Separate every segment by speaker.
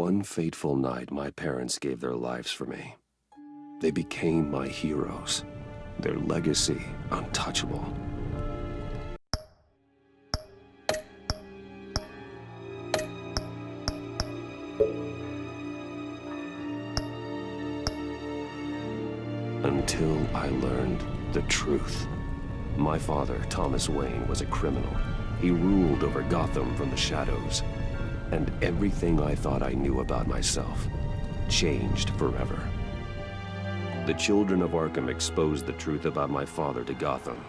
Speaker 1: one fateful night, my parents gave their lives for me. They became my heroes, their legacy untouchable. Until I learned the truth. My father, Thomas Wayne, was a criminal. He ruled over Gotham from the shadows. And everything I thought I knew about myself changed forever. The children of Arkham exposed the truth about my father to Gotham.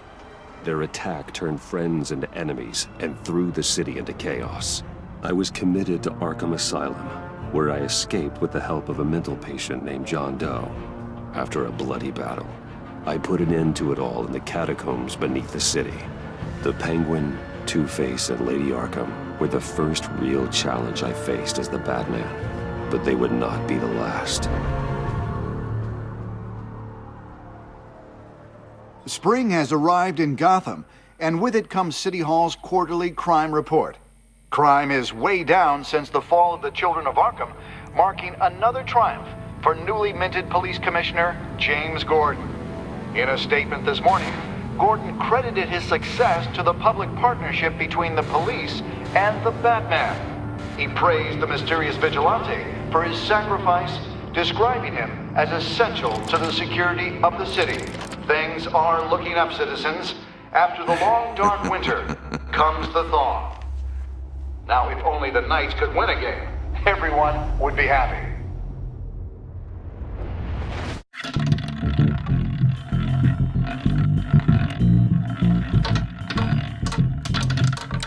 Speaker 1: Their attack turned friends into enemies and threw the city into chaos. I was committed to Arkham Asylum, where I escaped with the help of a mental patient named John Doe. After a bloody battle, I put an end to it all in the catacombs beneath the city. The Penguin, Two-Face, and Lady Arkham were the first real challenge I faced as the Batman, but they would not be the last.
Speaker 2: Spring has arrived in Gotham, and with it comes City Hall's quarterly crime report. Crime is way down since the fall of the Children of Arkham, marking another triumph for newly minted Police Commissioner James Gordon. In a statement this morning, Gordon credited his success to the public partnership between the police and the Batman. He praised the mysterious vigilante for his sacrifice, describing him as essential to the security of the city. Things are looking up, citizens. After the long, dark winter comes the thaw. Now, if only the Knights could win a game, everyone would be happy.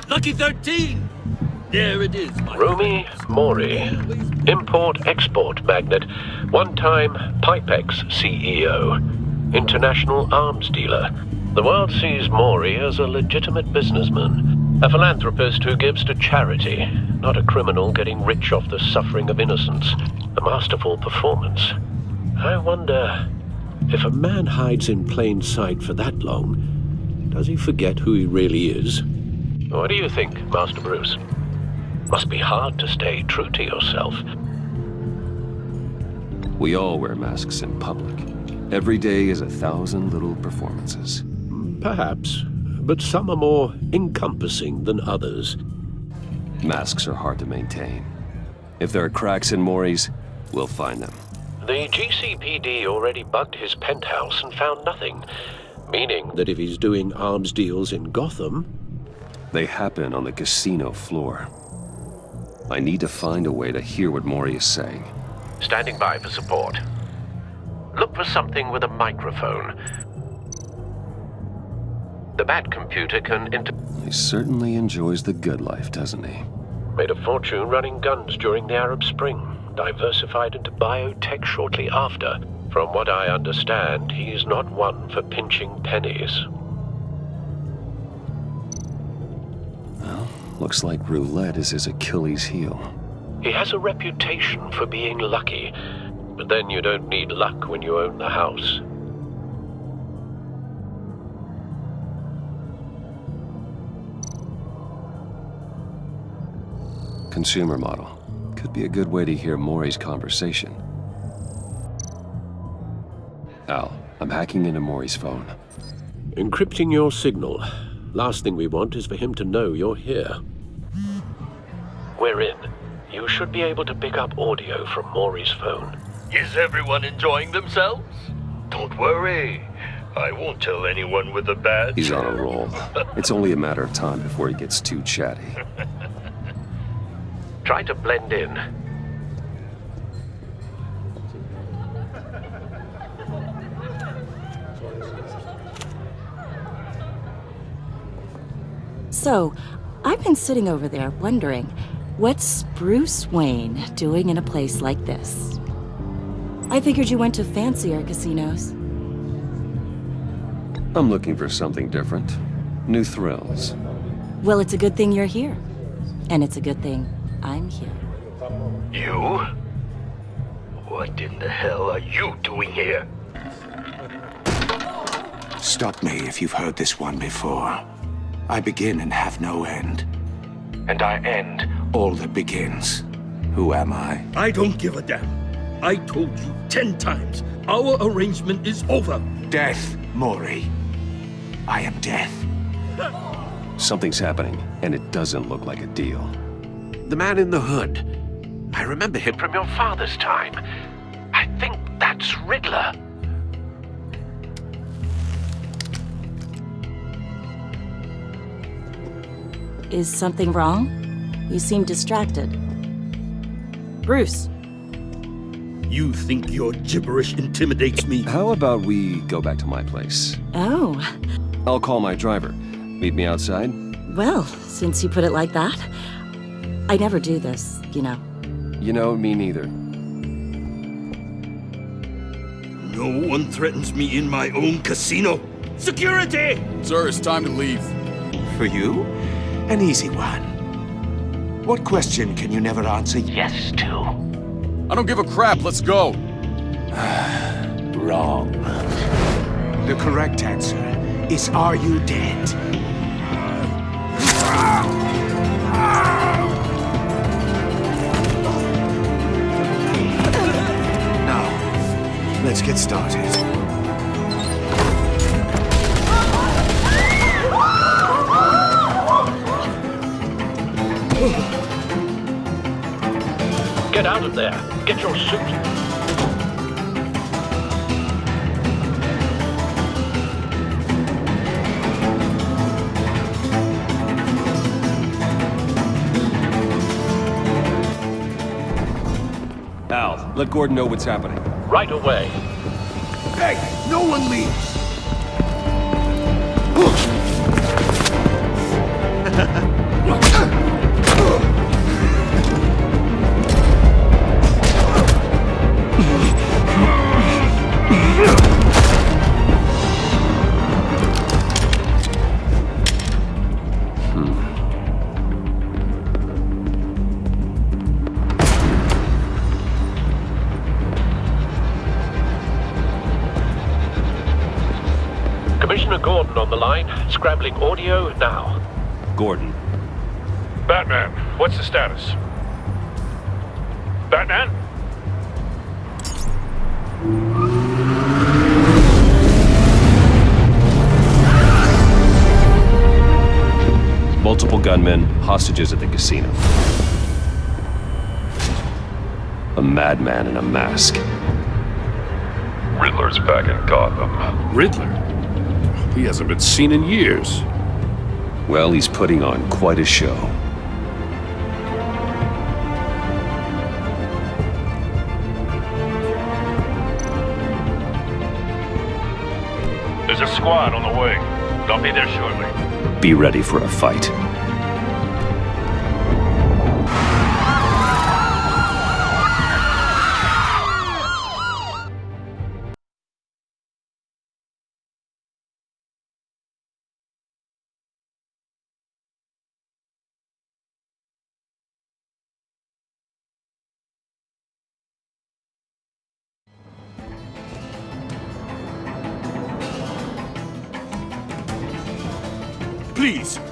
Speaker 3: Lucky 13! There it is, my
Speaker 4: Rumi Mori, import-export magnate, one-time Pipex CEO, international arms dealer. The world sees Mori as a legitimate businessman, a philanthropist who gives to charity, not a criminal getting rich off the suffering of innocence. A masterful performance. I wonder, if a man hides in plain sight for that long, does he forget who he really is? What do you think, Master Bruce? Must be hard to stay true to yourself.
Speaker 1: We all wear masks in public. Every day is 1,000 little performances.
Speaker 4: Perhaps, but some are more encompassing than others.
Speaker 1: Masks are hard to maintain. If there are cracks in Mori's, we'll find them.
Speaker 4: The GCPD already bugged his penthouse and found nothing, meaning that if he's doing arms deals in Gotham...
Speaker 1: They happen on the casino floor. I need to find a way to hear what Mori is saying.
Speaker 4: Standing by for support. Look for something with a microphone. The Bat computer can
Speaker 1: He certainly enjoys the good life, doesn't he?
Speaker 4: Made a fortune running guns during the Arab Spring. Diversified into biotech shortly after. From what I understand, he's not one for pinching pennies.
Speaker 1: Well, looks like roulette is his Achilles heel.
Speaker 4: He has a reputation for being lucky, but then you don't need luck when you own the house.
Speaker 1: Consumer model. Could be a good way to hear Mori's conversation. Al, I'm hacking into Mori's phone.
Speaker 4: Encrypting your signal. Last thing we want is for him to know you're here. We're in. You should be able to pick up audio from Mori's phone.
Speaker 3: Is everyone enjoying themselves? Don't worry. I won't tell anyone with a badge.
Speaker 1: He's on a roll. It's only a matter of time before he gets too chatty.
Speaker 4: Try to blend in.
Speaker 5: So, I've been sitting over there wondering, what's Bruce Wayne doing in a place like this? I figured you went to fancier casinos.
Speaker 1: I'm looking for something different. New thrills.
Speaker 5: Well, it's a good thing you're here. And it's a good thing I'm here.
Speaker 3: You? What in the hell are you doing here?
Speaker 6: Stop me if you've heard this one before. I begin and have no end. And I end all that begins. Who am I?
Speaker 3: I don't give a damn. I told you 10 times. Our arrangement is over.
Speaker 6: Death, Maury. I am death.
Speaker 1: Something's happening, and it doesn't look like a deal.
Speaker 4: The man in the hood. I remember him from your father's time. I think that's Riddler.
Speaker 5: Is something wrong? You seem distracted. Bruce.
Speaker 3: You think your gibberish intimidates me?
Speaker 1: How about we go back to my place?
Speaker 5: Oh,
Speaker 1: I'll call my driver. Meet me outside?
Speaker 5: well, since you put it like that. I never do this, you know.
Speaker 1: You know, me neither.
Speaker 3: No one threatens me in my own casino. Security!
Speaker 7: Sir, it's time to leave.
Speaker 6: For you? An easy one. What question can you never answer yes to?
Speaker 7: I don't give a crap, let's go.
Speaker 6: Wrong. The correct answer is, are you dead? Now, let's get started.
Speaker 4: Get out of there. Get your suit.
Speaker 1: Al, let Gordon know what's happening.
Speaker 4: Right away.
Speaker 6: Hey, no one leaves!
Speaker 4: Commissioner Gordon on the line. Scrambling audio now.
Speaker 1: Gordon.
Speaker 8: Batman, what's the status? Batman?
Speaker 1: Multiple gunmen, hostages at the casino. A madman in a mask.
Speaker 8: Riddler's back in Gotham.
Speaker 9: Riddler? He hasn't been seen in years.
Speaker 1: Well, he's putting on quite a show.
Speaker 8: There's a squad on the way. They'll be there shortly.
Speaker 1: Be ready for a fight.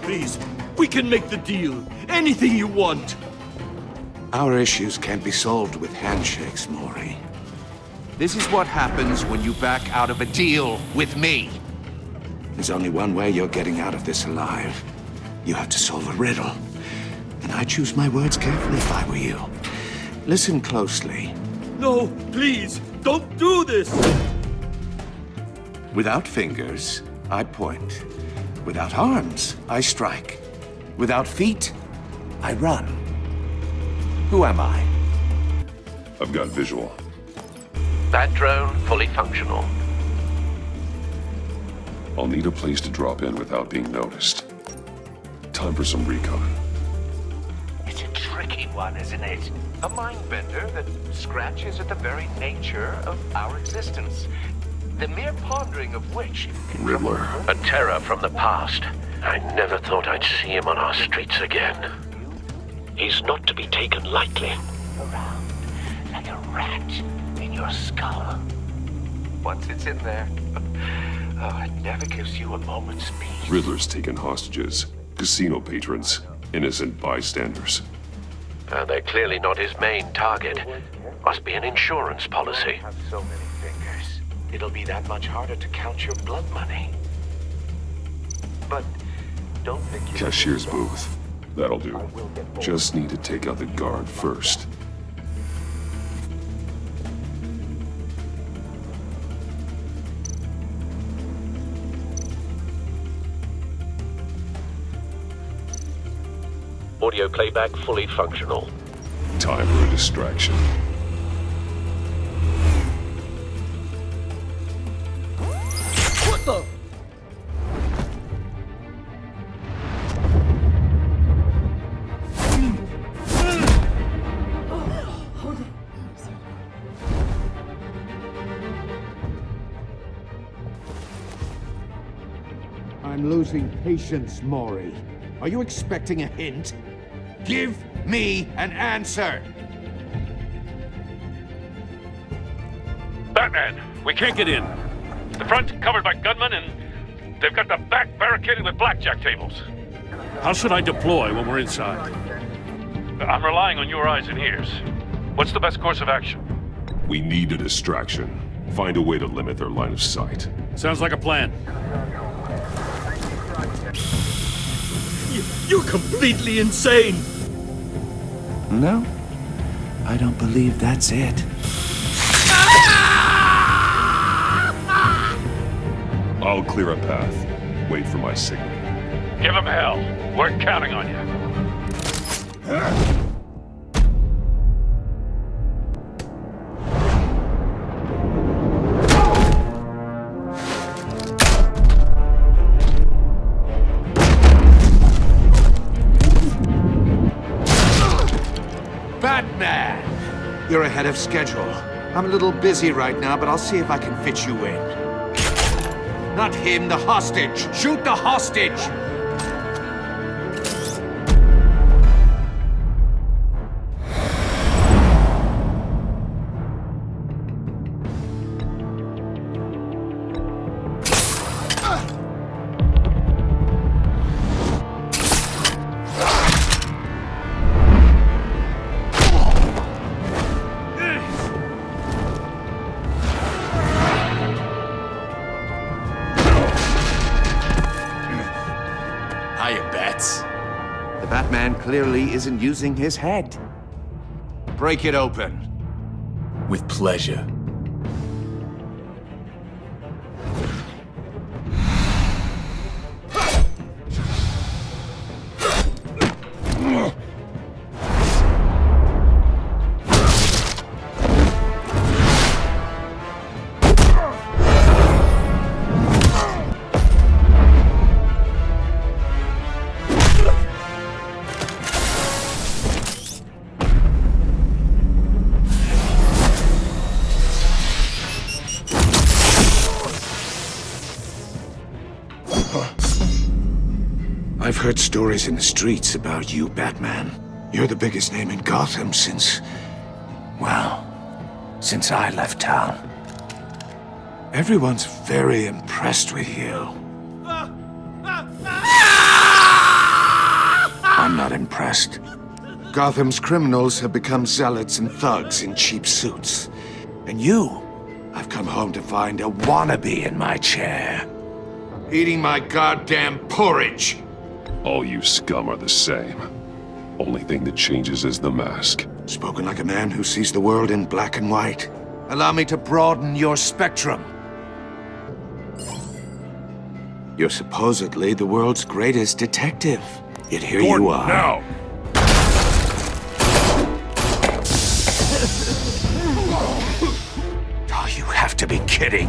Speaker 3: Please, we can make the deal. Anything you want.
Speaker 6: Our issues can't be solved with handshakes, Maury.
Speaker 10: This is what happens when you back out of a deal with me.
Speaker 6: There's only one way you're getting out of this alive. You have to solve a riddle. And I choose my words carefully if I were you. Listen closely.
Speaker 3: No, please, don't do this.
Speaker 6: Without fingers, I point. Without arms, I strike. Without feet, I run. Who am I?
Speaker 9: I've got visual.
Speaker 4: That drone fully functional.
Speaker 9: I'll need a place to drop in without being noticed. Time for some recon.
Speaker 10: It's a tricky one, isn't it? A mind-bender that scratches at the very nature of our existence. The mere pondering of which...
Speaker 9: Riddler.
Speaker 4: A terror from the past. I never thought I'd see him on our streets again. He's not to be taken lightly.
Speaker 10: around like a rat in your skull. Once it's in there, it never gives you a moment's peace.
Speaker 9: Riddler's taken hostages. Casino patrons. Innocent bystanders.
Speaker 4: They're clearly not his main target. Must be an insurance policy.
Speaker 10: Have so many fingers. It'll be that much harder to count your blood money. But don't think you...
Speaker 9: Cashier's booth. That'll do. Just need to take out the guard first.
Speaker 4: Audio playback fully functional.
Speaker 9: Time for a distraction.
Speaker 7: What the?
Speaker 6: I'm losing patience, Maury. Are you expecting a hint? Give me an answer!
Speaker 8: Batman, we can't get in. The front covered by gunmen, and they've got the back barricaded with blackjack tables.
Speaker 11: How should I deploy when we're inside?
Speaker 8: I'm relying on your eyes and ears. What's the best course of action?
Speaker 9: We need a distraction. Find a way to limit their line of sight.
Speaker 11: Sounds like a plan.
Speaker 3: You're completely insane!
Speaker 6: No, I don't believe that's it.
Speaker 9: I'll clear a path. Wait for my signal.
Speaker 8: Give him hell. We're counting on you.
Speaker 6: Batman! You're ahead of schedule. I'm a little busy right now, but I'll see if I can fit you in. Not him, the hostage! Shoot the hostage! The Batman clearly isn't using his head. Break it open.
Speaker 3: With pleasure.
Speaker 6: I've heard stories in the streets about you, Batman. You're the biggest name in Gotham since... well, since I left town. Everyone's very impressed with you. I'm not impressed. Gotham's criminals have become zealots and thugs in cheap suits. And you, I've come home to find a wannabe in my chair. Eating my goddamn porridge!
Speaker 9: All you scum are the same. Only thing that changes is the mask.
Speaker 6: Spoken like a man who sees the world in black and white. Allow me to broaden your spectrum. You're supposedly the world's greatest detective. Yet here
Speaker 9: Gordon,
Speaker 6: you are.
Speaker 9: now!
Speaker 6: Oh, you have to be kidding.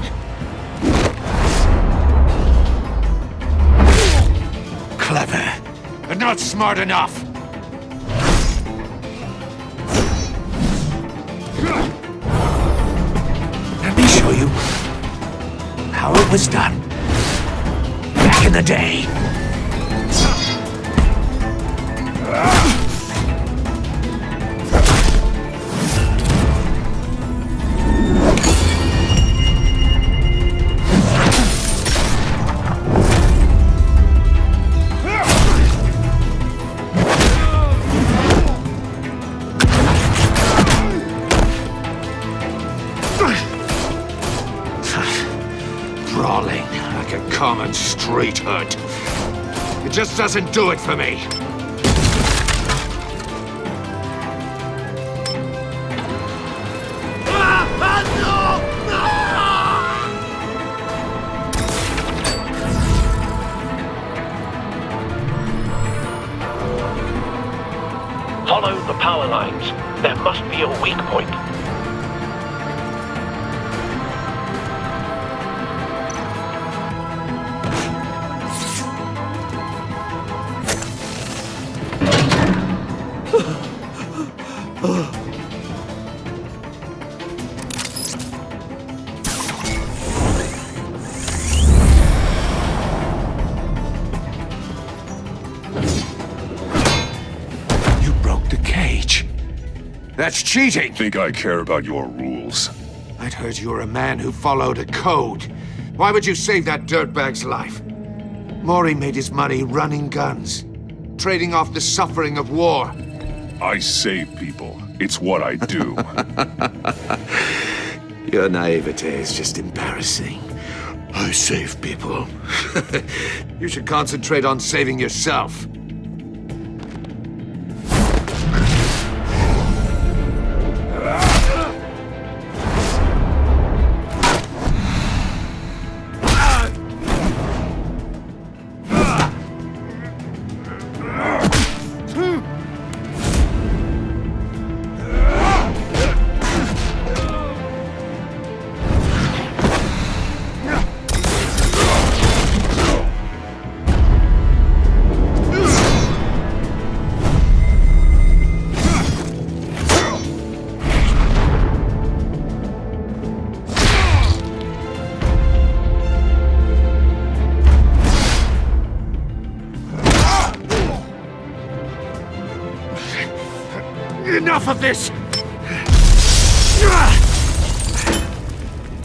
Speaker 6: Clever, but not smart enough. Let me show you how it was done back in the day. brawling like a common street hood. It just doesn't do it for me.
Speaker 4: Follow the power lines. There must be a weak point.
Speaker 6: That's cheating!
Speaker 9: Think I care about your rules?
Speaker 6: I'd heard you were a man who followed a code. Why would you save that dirtbag's life? Maury made his money running guns, trading off the suffering of war.
Speaker 9: I save people. It's what I do.
Speaker 6: Your naivete is just embarrassing. I save people. You should concentrate on saving yourself. Enough of this!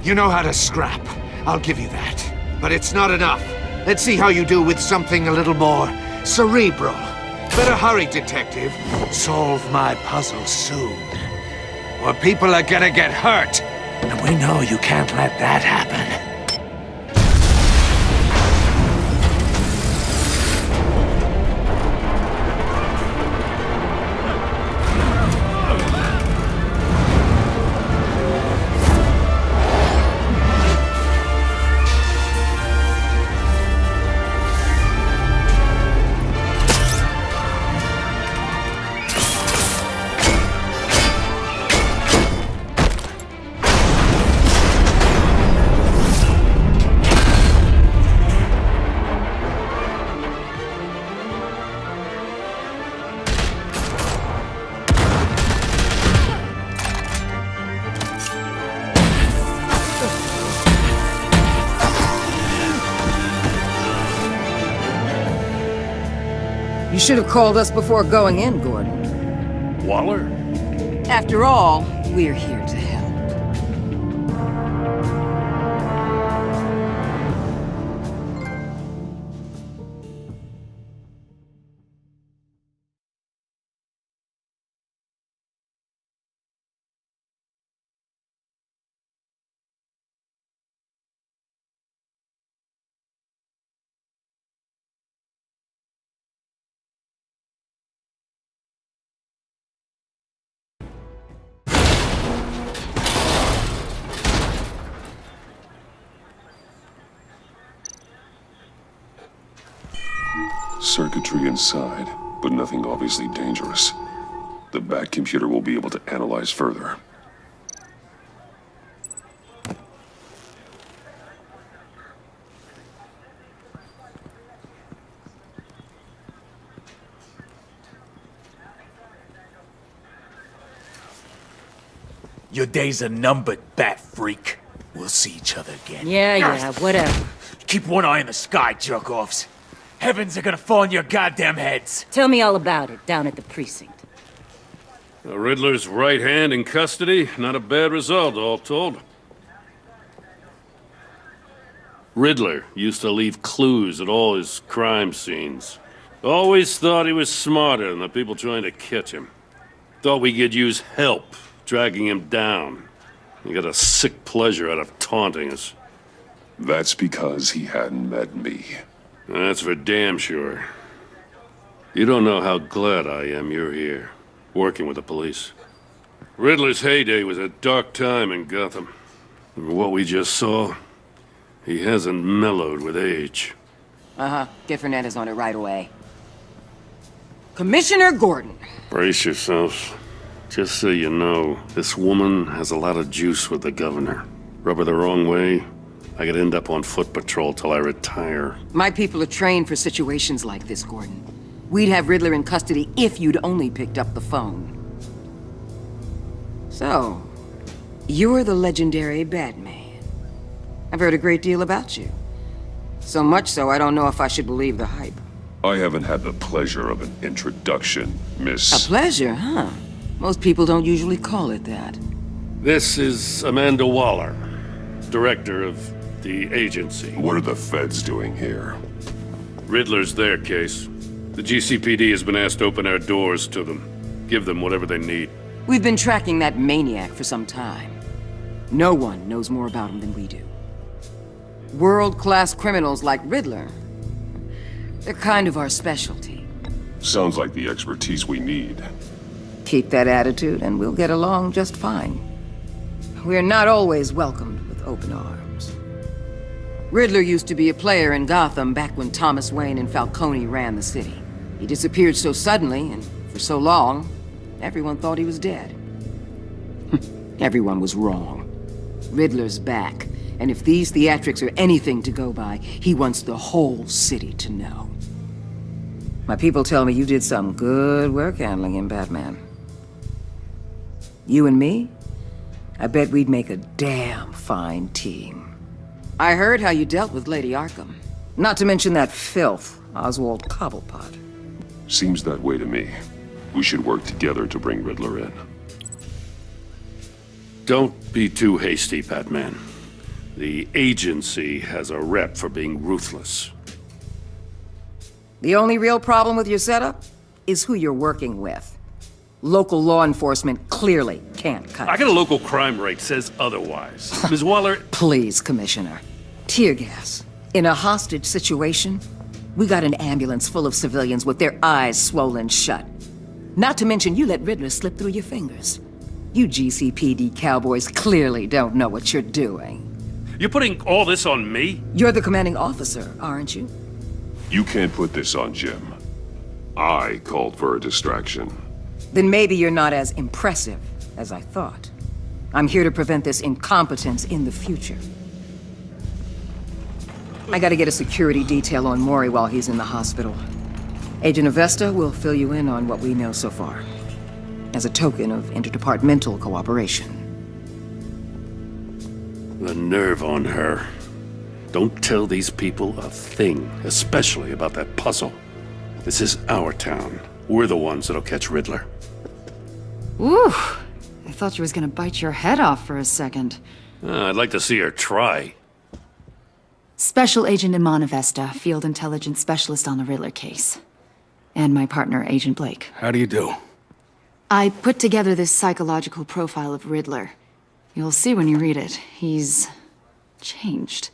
Speaker 6: You know how to scrap. I'll give you that. But it's not enough. Let's see how you do with something a little more cerebral. Better hurry, detective. Solve my puzzle soon. Or people are gonna get hurt. And we know you can't let that happen.
Speaker 7: You should have called us before going in, Gordon.
Speaker 11: Waller?
Speaker 7: After all, we're here to help.
Speaker 9: Circuitry inside, but nothing obviously dangerous. The back computer will be able to analyze further.
Speaker 12: Your days are numbered, bat freak. We'll see each other again.
Speaker 5: Yeah, whatever.
Speaker 12: Keep one eye in the sky, jerk-offs. Heavens are gonna fall on your goddamn heads.
Speaker 5: Tell me all about it down at the precinct.
Speaker 11: The Riddler's right hand in custody. Not a bad result, all told. Riddler used to leave clues at all his crime scenes. Always thought he was smarter than the people trying to catch him. Thought we could use help dragging him down. He got a sick pleasure out of taunting us.
Speaker 9: That's because he hadn't met me.
Speaker 11: That's for damn sure. You don't know how glad I am you're here, working with the police. Riddler's heyday was a dark time in Gotham. And what we just saw, he hasn't mellowed with age.
Speaker 7: Uh-huh. Get Fernandez on it right away. Commissioner Gordon.
Speaker 11: Brace yourselves. Just so you know, this woman has a lot of juice with the governor. Rub her the wrong way, I could end up on foot patrol till I retire.
Speaker 7: My people are trained for situations like this, Gordon. We'd have Riddler in custody if you'd only picked up the phone. So, you're the legendary Batman. I've heard a great deal about you. So much so, I don't know if I should believe the hype.
Speaker 9: I haven't had the pleasure of an introduction, Miss...
Speaker 7: A pleasure, huh? Most people don't usually call it that.
Speaker 11: This is Amanda Waller, director of the agency.
Speaker 9: What are the feds doing here?
Speaker 11: Riddler's their case. The GCPD has been asked to open our doors to them. Give them whatever they need.
Speaker 7: We've been tracking that maniac for some time. No one knows more about him than we do. World-class criminals like Riddler, they're kind of our specialty.
Speaker 9: Sounds like the expertise we need.
Speaker 7: Keep that attitude and we'll get along just fine. We're not always welcomed with open arms. Riddler used to be a player in Gotham back when Thomas Wayne and Falcone ran the city. He disappeared so suddenly and for so long, everyone thought he was dead. Everyone was wrong. Riddler's back, and if these theatrics are anything to go by, he wants the whole city to know. My people tell me you did some good work handling him, Batman. You and me? I bet we'd make a damn fine team. I heard how you dealt with Lady Arkham. Not to mention that filth, Oswald Cobblepot.
Speaker 9: Seems that way to me. We should work together to bring Riddler in.
Speaker 11: Don't be too hasty, Batman. The agency has a rep for being ruthless.
Speaker 7: The only real problem with your setup is who you're working with. Local law enforcement clearly can't cut
Speaker 11: I
Speaker 7: it.
Speaker 11: got a local crime rate says otherwise. Ms. Waller...
Speaker 7: Please, Commissioner. Tear gas. In a hostage situation, we got an ambulance full of civilians with their eyes swollen shut. Not to mention you let Riddler slip through your fingers. You GCPD cowboys clearly don't know what you're doing.
Speaker 11: You're putting all this on me?
Speaker 7: You're the commanding officer, aren't you?
Speaker 9: You can't put this on Jim. I called for a distraction.
Speaker 7: Then maybe you're not as impressive as I thought. I'm here to prevent this incompetence in the future. I gotta get a security detail on Maury while he's in the hospital. Agent Avesta will fill you in on what we know so far, as a token of interdepartmental cooperation.
Speaker 11: The nerve on her. Don't tell these people a thing, especially about that puzzle. This is our town. We're the ones that'll catch Riddler.
Speaker 13: Ooh, I thought you was gonna bite your head off for a second.
Speaker 11: I'd like to see her try.
Speaker 13: Special Agent Iman Avesta, Field Intelligence Specialist on the Riddler case. And my partner, Agent Blake.
Speaker 12: How do you do?
Speaker 13: I put together this psychological profile of Riddler. You'll see when you read it. He's changed.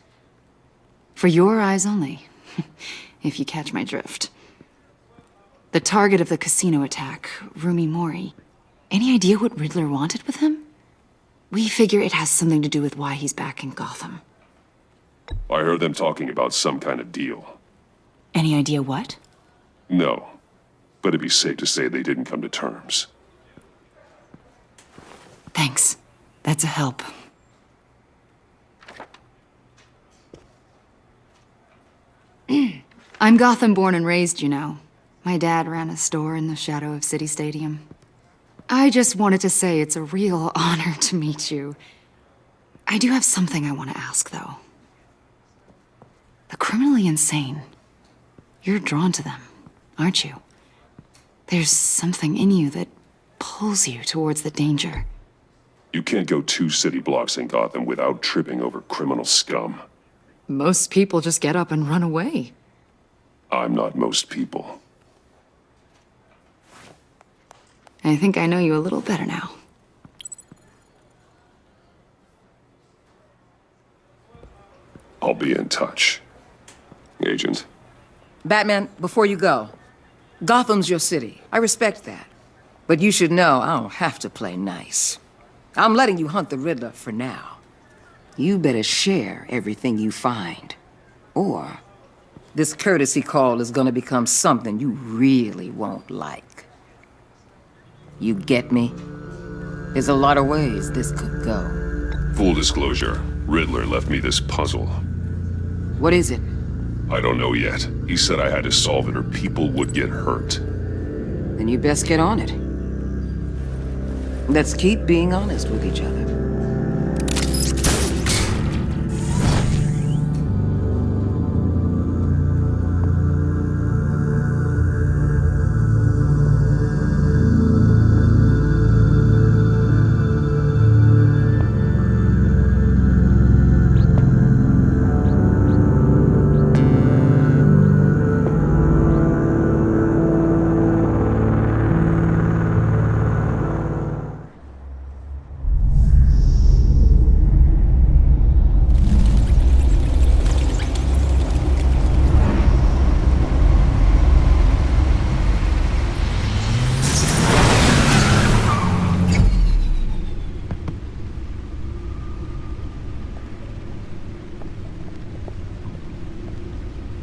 Speaker 13: For your eyes only, if you catch my drift. The target of the casino attack, Rumi Mori. Any idea what Riddler wanted with him? We figure it has something to do with why he's back in Gotham.
Speaker 9: I heard them talking about some kind of deal.
Speaker 13: Any idea what?
Speaker 9: No, but it'd be safe to say they didn't come to terms.
Speaker 13: Thanks. That's a help. I'm Gotham born and raised, you know. My dad ran a store in the shadow of City Stadium. I just wanted to say it's a real honor to meet you. I do have something I want to ask, though. The criminally insane. You're drawn to them, aren't you? There's something in you that pulls you towards the danger.
Speaker 9: You can't go 2 city blocks in Gotham without tripping over criminal scum.
Speaker 13: Most people just get up and run away.
Speaker 9: I'm not most people.
Speaker 13: I think I know you a little better now.
Speaker 9: I'll be in touch. Agent.
Speaker 7: Batman, before you go, Gotham's your city. I respect that. But you should know I don't have to play nice. I'm letting you hunt the Riddler for now. You better share everything you find. Or this courtesy call is gonna become something you really won't like. You get me? There's a lot of ways this could go.
Speaker 9: Full disclosure, Riddler left me this puzzle.
Speaker 7: What is it?
Speaker 9: I don't know yet. He said I had to solve it or people would get hurt.
Speaker 7: Then you best get on it. Let's keep being honest with each other.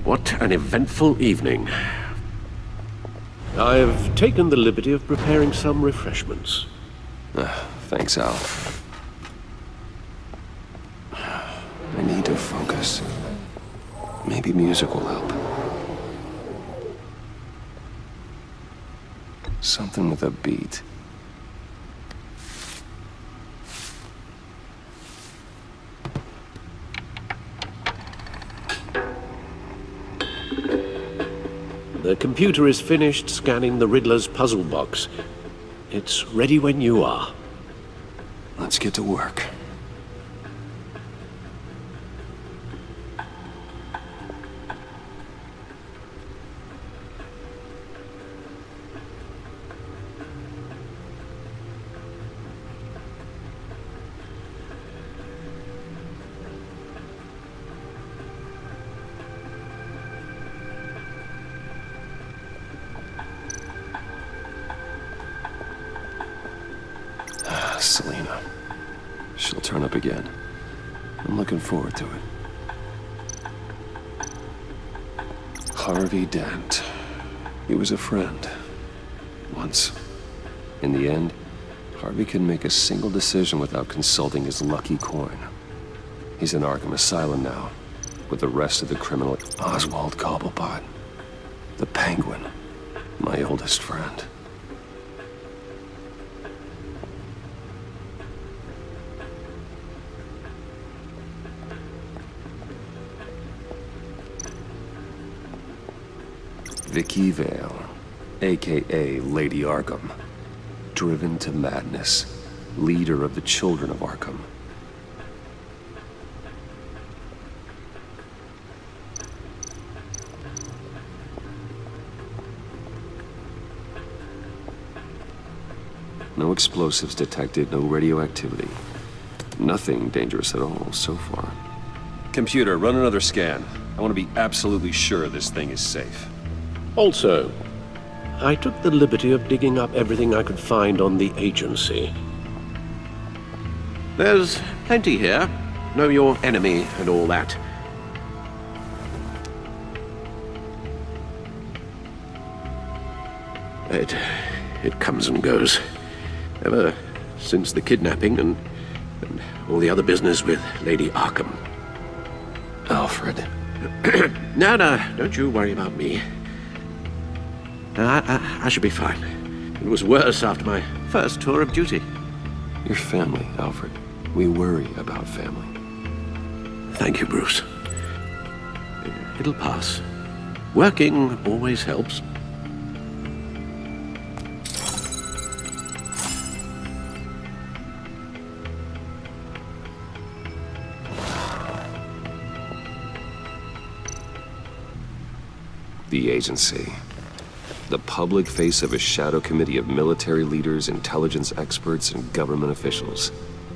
Speaker 4: What an eventful evening. I've taken the liberty of preparing some refreshments.
Speaker 1: Thanks, Al. I need to focus. Maybe music will help. Something with a beat.
Speaker 4: The computer is finished scanning the Riddler's puzzle box. It's ready when you are.
Speaker 1: Let's get to work. Selina. She'll turn up again. I'm looking forward to it. Harvey Dent. He was a friend. Once. In the end, Harvey couldn't make a single decision without consulting his lucky coin. He's in Arkham Asylum now, with the rest of the criminal. Oswald Cobblepot. The Penguin. My oldest friend. Vicky Vale, a.k.a. Lady Arkham. Driven to madness. Leader of the Children of Arkham. No explosives detected, no radioactivity. Nothing dangerous at all so far. Computer, run another scan. I want to be absolutely sure this thing is safe.
Speaker 4: Also, I took the liberty of digging up everything I could find on the agency. There's plenty here. Know your enemy and all that. It comes and goes. Ever since the kidnapping and all the other business with Lady Arkham.
Speaker 1: Alfred.
Speaker 4: No, don't you worry about me. I should be fine. It was worse after my first tour of duty.
Speaker 1: Your family, Alfred. We worry about family.
Speaker 4: Thank you, Bruce. It'll pass. Working always helps.
Speaker 1: The agency. The public face of a shadow committee of military leaders, intelligence experts, and government officials.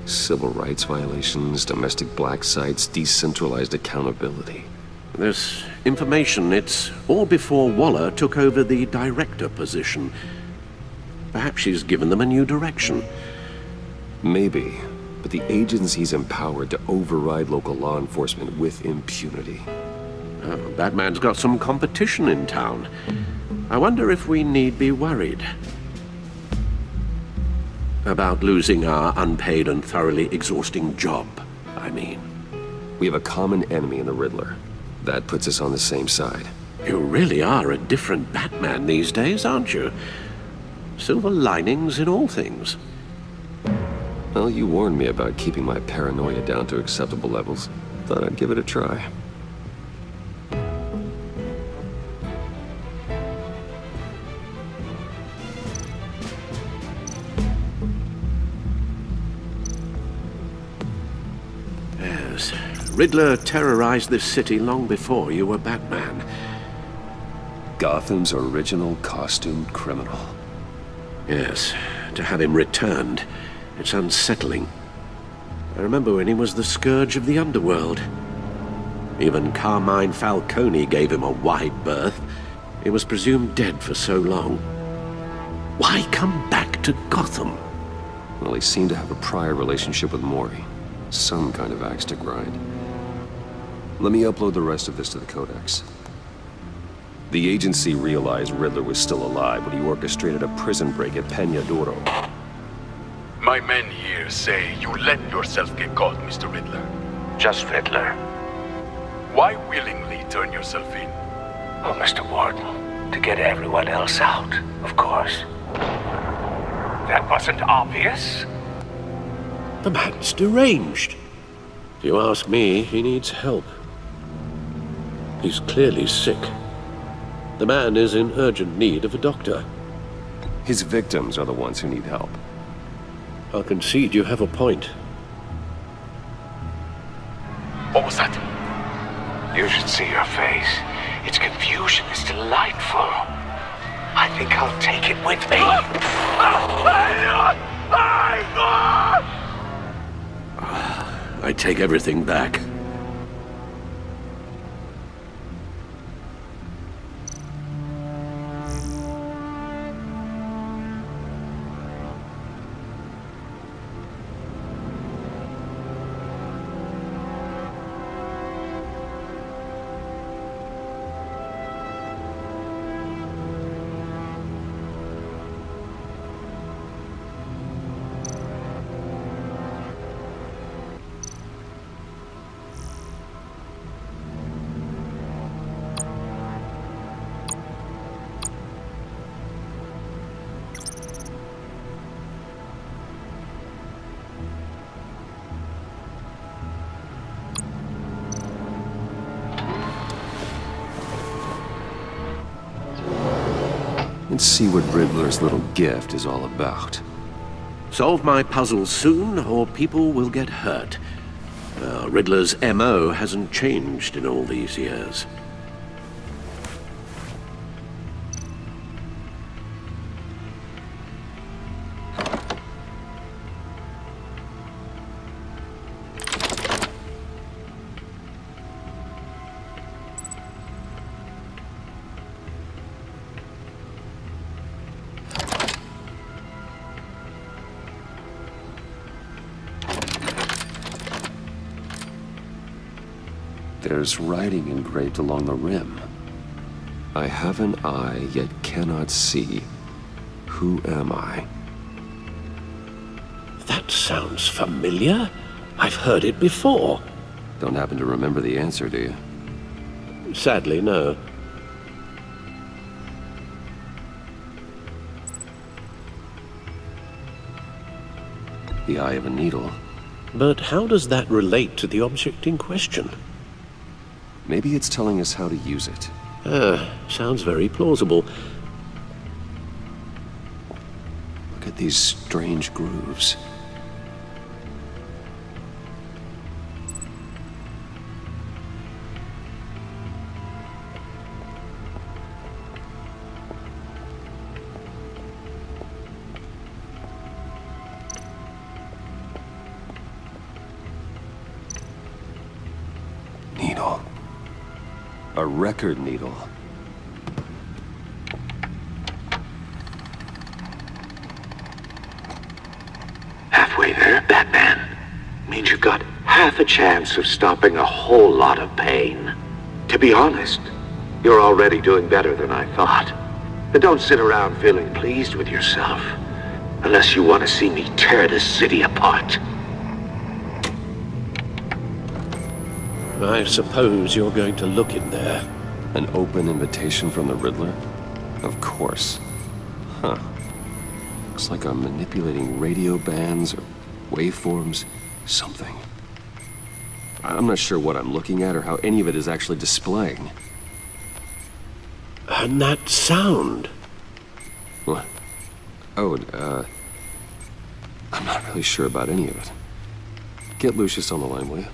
Speaker 1: Civil rights violations, domestic black sites, decentralized accountability.
Speaker 4: This information, it's all before Waller took over the director position. Perhaps she's given them a new direction.
Speaker 1: Maybe, but the agency's empowered to override local law enforcement with impunity.
Speaker 4: Oh, Batman's got some competition in town. I wonder if we need be worried about losing our unpaid and thoroughly exhausting job, I mean.
Speaker 1: We have a common enemy in the Riddler. That puts us on the same side.
Speaker 4: You really are a different Batman these days, aren't you? Silver linings in all things.
Speaker 1: Well, you warned me about keeping my paranoia down to acceptable levels. Thought I'd give it a try.
Speaker 4: Yes, Riddler terrorized this city long before you were Batman.
Speaker 1: Gotham's original costumed criminal.
Speaker 4: Yes, to have him returned, it's unsettling. I remember when he was the scourge of the underworld. Even Carmine Falcone gave him a wide berth. He was presumed dead for so long. Why come back to Gotham?
Speaker 1: Well, he seemed to have a prior relationship with Mori. Some kind of axe to grind. Let me upload the rest of this to the Codex. The agency realized Riddler was still alive when he orchestrated a prison break at Peña Duro.
Speaker 14: My men here say you let yourself get caught, Mr. Riddler.
Speaker 10: Just Riddler.
Speaker 14: Why willingly turn yourself in?
Speaker 10: Oh, Mr. Warden, to get everyone else out, of course. That wasn't obvious.
Speaker 4: The man's deranged. If you ask me, he needs help. He's clearly sick. The man is in urgent need of a doctor.
Speaker 1: His victims are the ones who need help.
Speaker 4: I'll concede you have a point.
Speaker 14: What was that?
Speaker 10: You should see your face. Its confusion is delightful. I think I'll take it with me.
Speaker 4: I take everything back.
Speaker 1: Let's see what Riddler's little gift is all about.
Speaker 4: Solve my puzzle soon, or people will get hurt. Riddler's MO hasn't changed in all these years.
Speaker 1: There's writing engraved along the rim. I have an eye, yet cannot see. Who am I?
Speaker 4: That sounds familiar. I've heard it before.
Speaker 1: Don't happen to remember the answer, do you?
Speaker 4: Sadly, no.
Speaker 1: The eye of a needle.
Speaker 4: But how does that relate to the object in question?
Speaker 1: Maybe it's telling us how to use it.
Speaker 4: Sounds very plausible.
Speaker 1: Look at these strange grooves. A record needle.
Speaker 15: Halfway there, Batman. Means you've got half a chance of stopping a whole lot of pain. To be honest, you're already doing better than I thought. But don't sit around feeling pleased with yourself, unless you want to see me tear this city apart.
Speaker 4: I suppose you're going to look in there.
Speaker 1: An open invitation from the Riddler? Of course. Huh. Looks like I'm manipulating radio bands or waveforms, something. I'm not sure what I'm looking at or how any of it is actually displaying.
Speaker 4: And that sound?
Speaker 1: What? Oh, I'm not really sure about any of it. Get Lucius on the line, will you?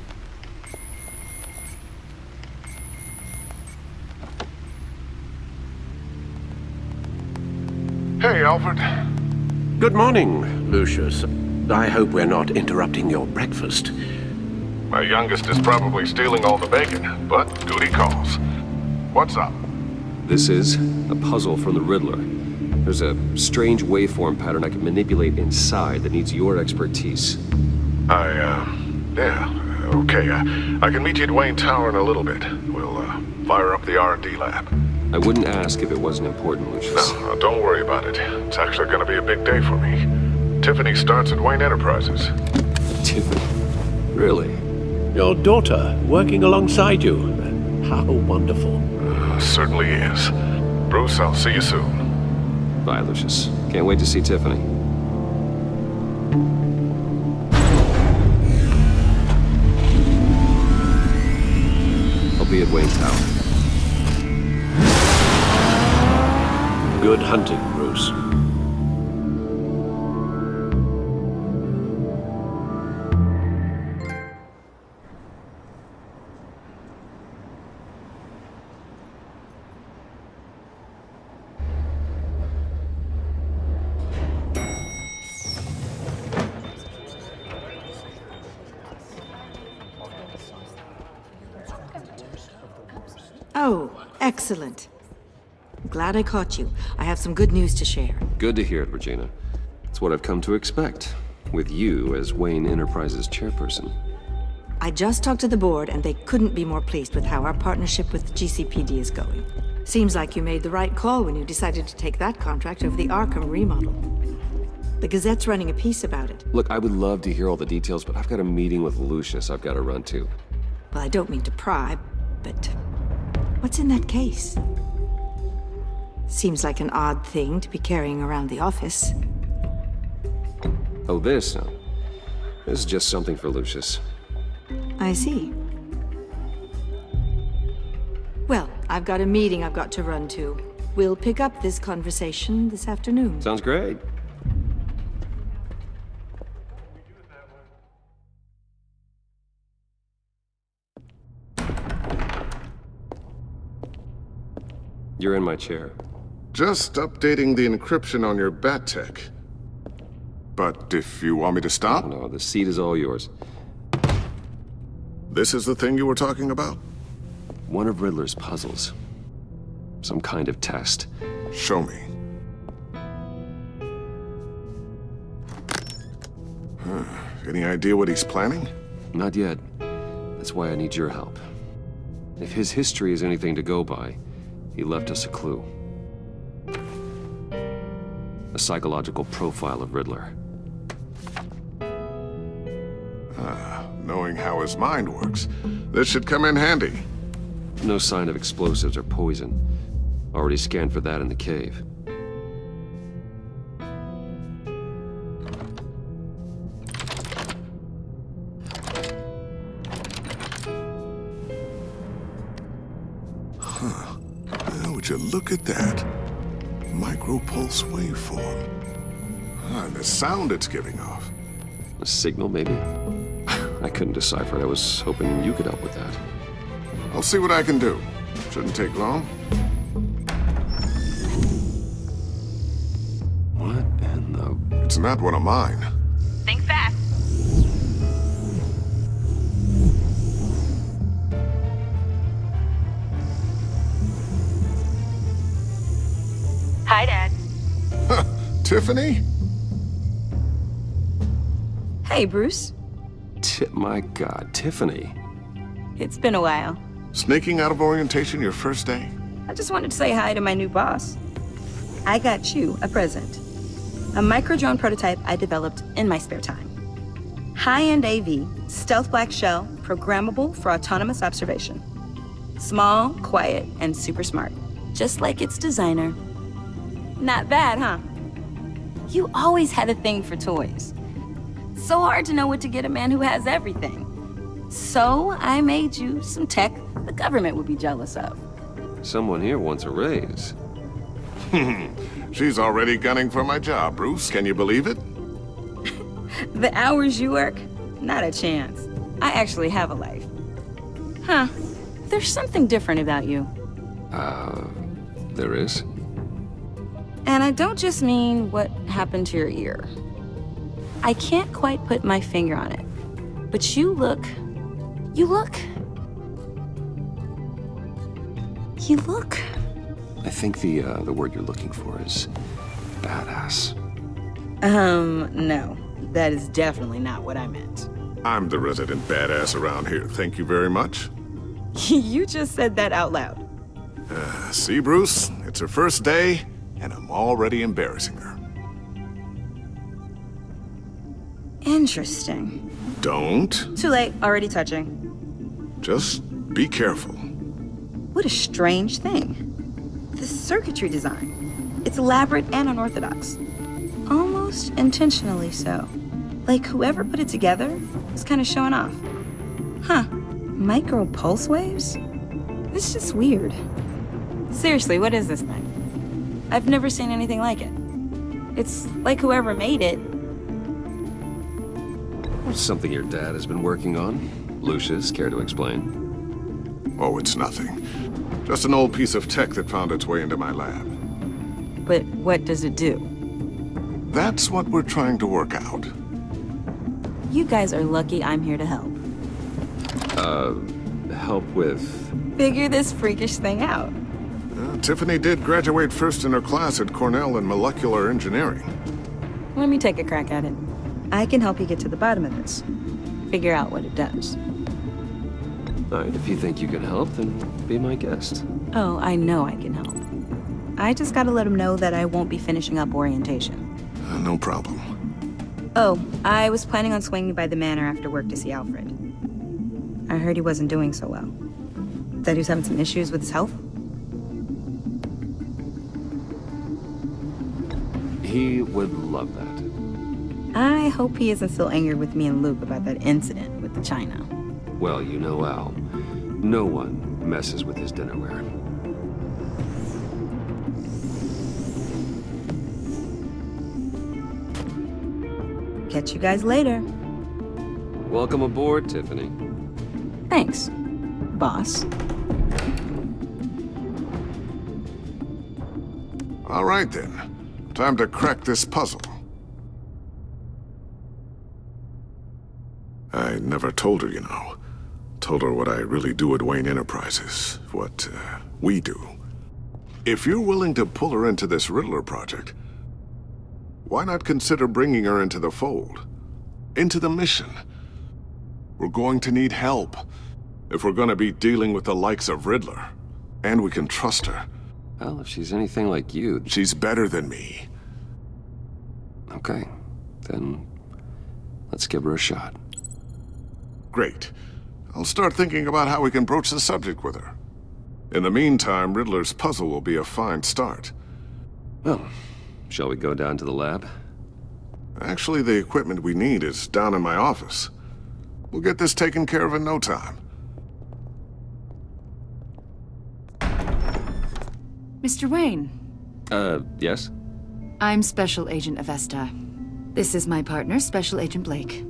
Speaker 16: Hey, Alfred.
Speaker 17: Good morning, Lucius. I hope we're not interrupting your breakfast.
Speaker 16: My youngest is probably stealing all the bacon, but duty calls. What's up?
Speaker 1: This is a puzzle from the Riddler. There's a strange waveform pattern I can manipulate inside that needs your expertise.
Speaker 16: Yeah, okay. I can meet you at Wayne Tower in a little bit. We'll, fire up the R&D lab.
Speaker 1: I wouldn't ask if it wasn't important, Lucius.
Speaker 16: No, don't worry about it. It's actually gonna be a big day for me. Tiffany starts at Wayne Enterprises.
Speaker 1: Tiffany? Really?
Speaker 17: Your daughter, working alongside you. How wonderful.
Speaker 16: Certainly is. Bruce, I'll see you soon.
Speaker 1: Bye, Lucius. Can't wait to see Tiffany. I'll be at Wayne Tower.
Speaker 17: Good hunting, Bruce.
Speaker 18: Oh, excellent. I'm glad I caught you. I have some good news to share.
Speaker 1: Good to hear it, Regina. It's what I've come to expect, with you as Wayne Enterprises chairperson.
Speaker 18: I just talked to the board, and they couldn't be more pleased with how our partnership with GCPD is going. Seems like you made the right call when you decided to take that contract over the Arkham remodel. The Gazette's running a piece about it.
Speaker 1: Look, I would love to hear all the details, but I've got a meeting with Lucius I've got to run to.
Speaker 18: Well, I don't mean to pry, but what's in that case? Seems like an odd thing to be carrying around the office.
Speaker 1: Oh, this? No. This is just something for Lucius.
Speaker 18: I see. Well, I've got a meeting I've got to run to. We'll pick up this conversation this afternoon.
Speaker 1: Sounds great. You're in my chair.
Speaker 16: Just updating the encryption on your bat tech. But if you want me to stop?
Speaker 1: No, the seat is all yours.
Speaker 16: This is the thing you were talking about?
Speaker 1: One of Riddler's puzzles. Some kind of test.
Speaker 16: Show me. Any idea what he's planning?
Speaker 1: Not yet. That's why I need your help. If his history is anything to go by, he left us a clue. A psychological profile of Riddler.
Speaker 16: Knowing how his mind works, this should come in handy.
Speaker 1: No sign of explosives or poison. Already scanned for that in the cave.
Speaker 16: Would you look at that? Micropulse waveform. And the sound it's giving off.
Speaker 1: A signal, maybe? I couldn't decipher it. I was hoping you could help with that.
Speaker 16: I'll see what I can do. Shouldn't take long.
Speaker 1: What in the...
Speaker 16: It's not one of mine.
Speaker 19: Think fast.
Speaker 16: Tiffany?
Speaker 5: Hey, Bruce.
Speaker 1: My God, Tiffany.
Speaker 5: It's been a while.
Speaker 16: Sneaking out of orientation your first day?
Speaker 5: I just wanted to say hi to my new boss. I got you a present. A micro-drone prototype I developed in my spare time. High-end AV, stealth black shell, programmable for autonomous observation. Small, quiet, and super smart. Just like its designer. Not bad, huh? You always had a thing for toys. So hard to know what to get a man who has everything. So I made you some tech the government would be jealous of.
Speaker 1: Someone here wants a raise.
Speaker 16: She's already gunning for my job, Bruce. Can you believe it?
Speaker 5: The hours you work? Not a chance. I actually have a life. Huh. There's something different about you.
Speaker 1: There is?
Speaker 5: And I don't just mean what happened to your ear. I can't quite put my finger on it. But you look...
Speaker 1: I think the word you're looking for is badass.
Speaker 5: No. That is definitely not what I meant.
Speaker 16: I'm the resident badass around here. Thank you very much.
Speaker 5: You just said that out loud.
Speaker 16: See, Bruce? It's her first day, and I'm already embarrassing her.
Speaker 5: Interesting.
Speaker 16: Don't.
Speaker 5: Too late. Already touching.
Speaker 16: Just be careful.
Speaker 5: What a strange thing. The circuitry design. It's elaborate and unorthodox. Almost intentionally so. Like whoever put it together was kind of showing off. Huh. Micro pulse waves? It's just weird. Seriously, what is this thing? I've never seen anything like it. It's like whoever made it.
Speaker 1: Something your dad has been working on. Lucius, care to explain?
Speaker 16: Oh, it's nothing. Just an old piece of tech that found its way into my lab.
Speaker 5: But what does it do?
Speaker 16: That's what we're trying to work out.
Speaker 5: You guys are lucky I'm here to help.
Speaker 1: Help with...
Speaker 5: Figure this freakish thing out.
Speaker 16: Tiffany did graduate first in her class at Cornell in molecular engineering.
Speaker 5: Let me take a crack at it. I can help you get to the bottom of this. Figure out what it does.
Speaker 1: All right, if you think you can help, then be my guest.
Speaker 5: Oh, I know I can help. I just gotta let him know that I won't be finishing up orientation.
Speaker 16: No problem.
Speaker 5: Oh, I was planning on swinging by the manor after work to see Alfred. I heard he wasn't doing so well. That he was having some issues with his health?
Speaker 1: He would love that.
Speaker 5: I hope he isn't still angry with me and Luke about that incident with the china.
Speaker 1: Well, you know Al. No one messes with his dinnerware.
Speaker 5: Catch you guys later.
Speaker 1: Welcome aboard, Tiffany.
Speaker 5: Thanks, boss.
Speaker 16: All right, then. Time to crack this puzzle. I never told her, you know. Told her what I really do at Wayne Enterprises. What, we do. If you're willing to pull her into this Riddler project, why not consider bringing her into the fold? Into the mission? We're going to need help if we're going to be dealing with the likes of Riddler. And we can trust her.
Speaker 1: Well, if she's anything like you...
Speaker 16: She's better than me.
Speaker 1: Okay, then let's give her a shot.
Speaker 16: Great. I'll start thinking about how we can broach the subject with her. In the meantime, Riddler's puzzle will be a fine start.
Speaker 1: Well, shall we go down to the lab?
Speaker 16: Actually, the equipment we need is down in my office. We'll get this taken care of in no time.
Speaker 13: Mr. Wayne.
Speaker 1: Yes?
Speaker 13: I'm Special Agent Avesta. This is my partner, Special Agent Blake.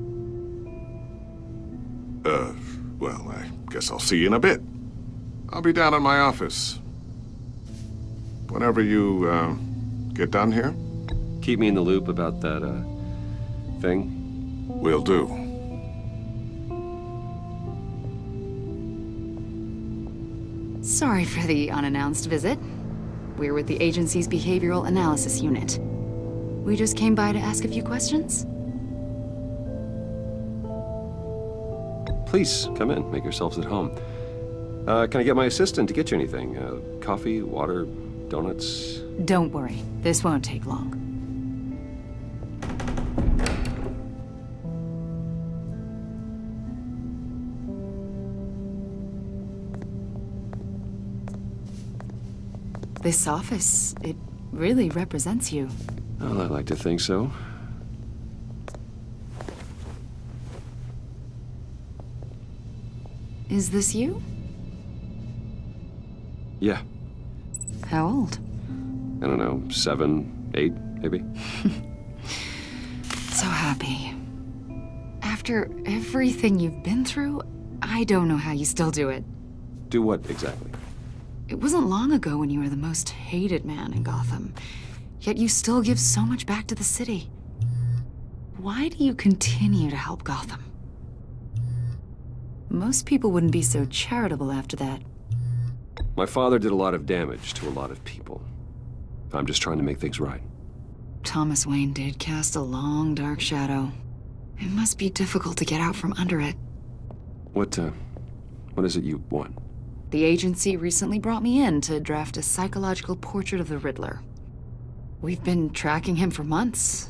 Speaker 16: Well, I guess I'll see you in a bit. I'll be down in my office. Whenever you, get done here?
Speaker 1: Keep me in the loop about that, thing?
Speaker 16: Will do.
Speaker 13: Sorry for the unannounced visit. We're with the agency's Behavioral Analysis Unit. We just came by to ask a few questions?
Speaker 1: Please, come in. Make yourselves at home. Can I get my assistant to get you anything? Coffee, water, donuts?
Speaker 13: Don't worry. This won't take long. This office, it really represents you.
Speaker 1: Well, I'd like to think so.
Speaker 13: Is this you?
Speaker 1: Yeah.
Speaker 13: How old?
Speaker 1: I don't know, 7, 8, maybe?
Speaker 13: So happy. After everything you've been through, I don't know how you still do it.
Speaker 1: Do what exactly?
Speaker 13: It wasn't long ago when you were the most hated man in Gotham, yet you still give so much back to the city. Why do you continue to help Gotham? Most people wouldn't be so charitable after that.
Speaker 1: My father did a lot of damage to a lot of people. I'm just trying to make things right.
Speaker 13: Thomas Wayne did cast a long, dark shadow. It must be difficult to get out from under it.
Speaker 1: What is it you want?
Speaker 13: The agency recently brought me in to draft a psychological portrait of the Riddler. We've been tracking him for months,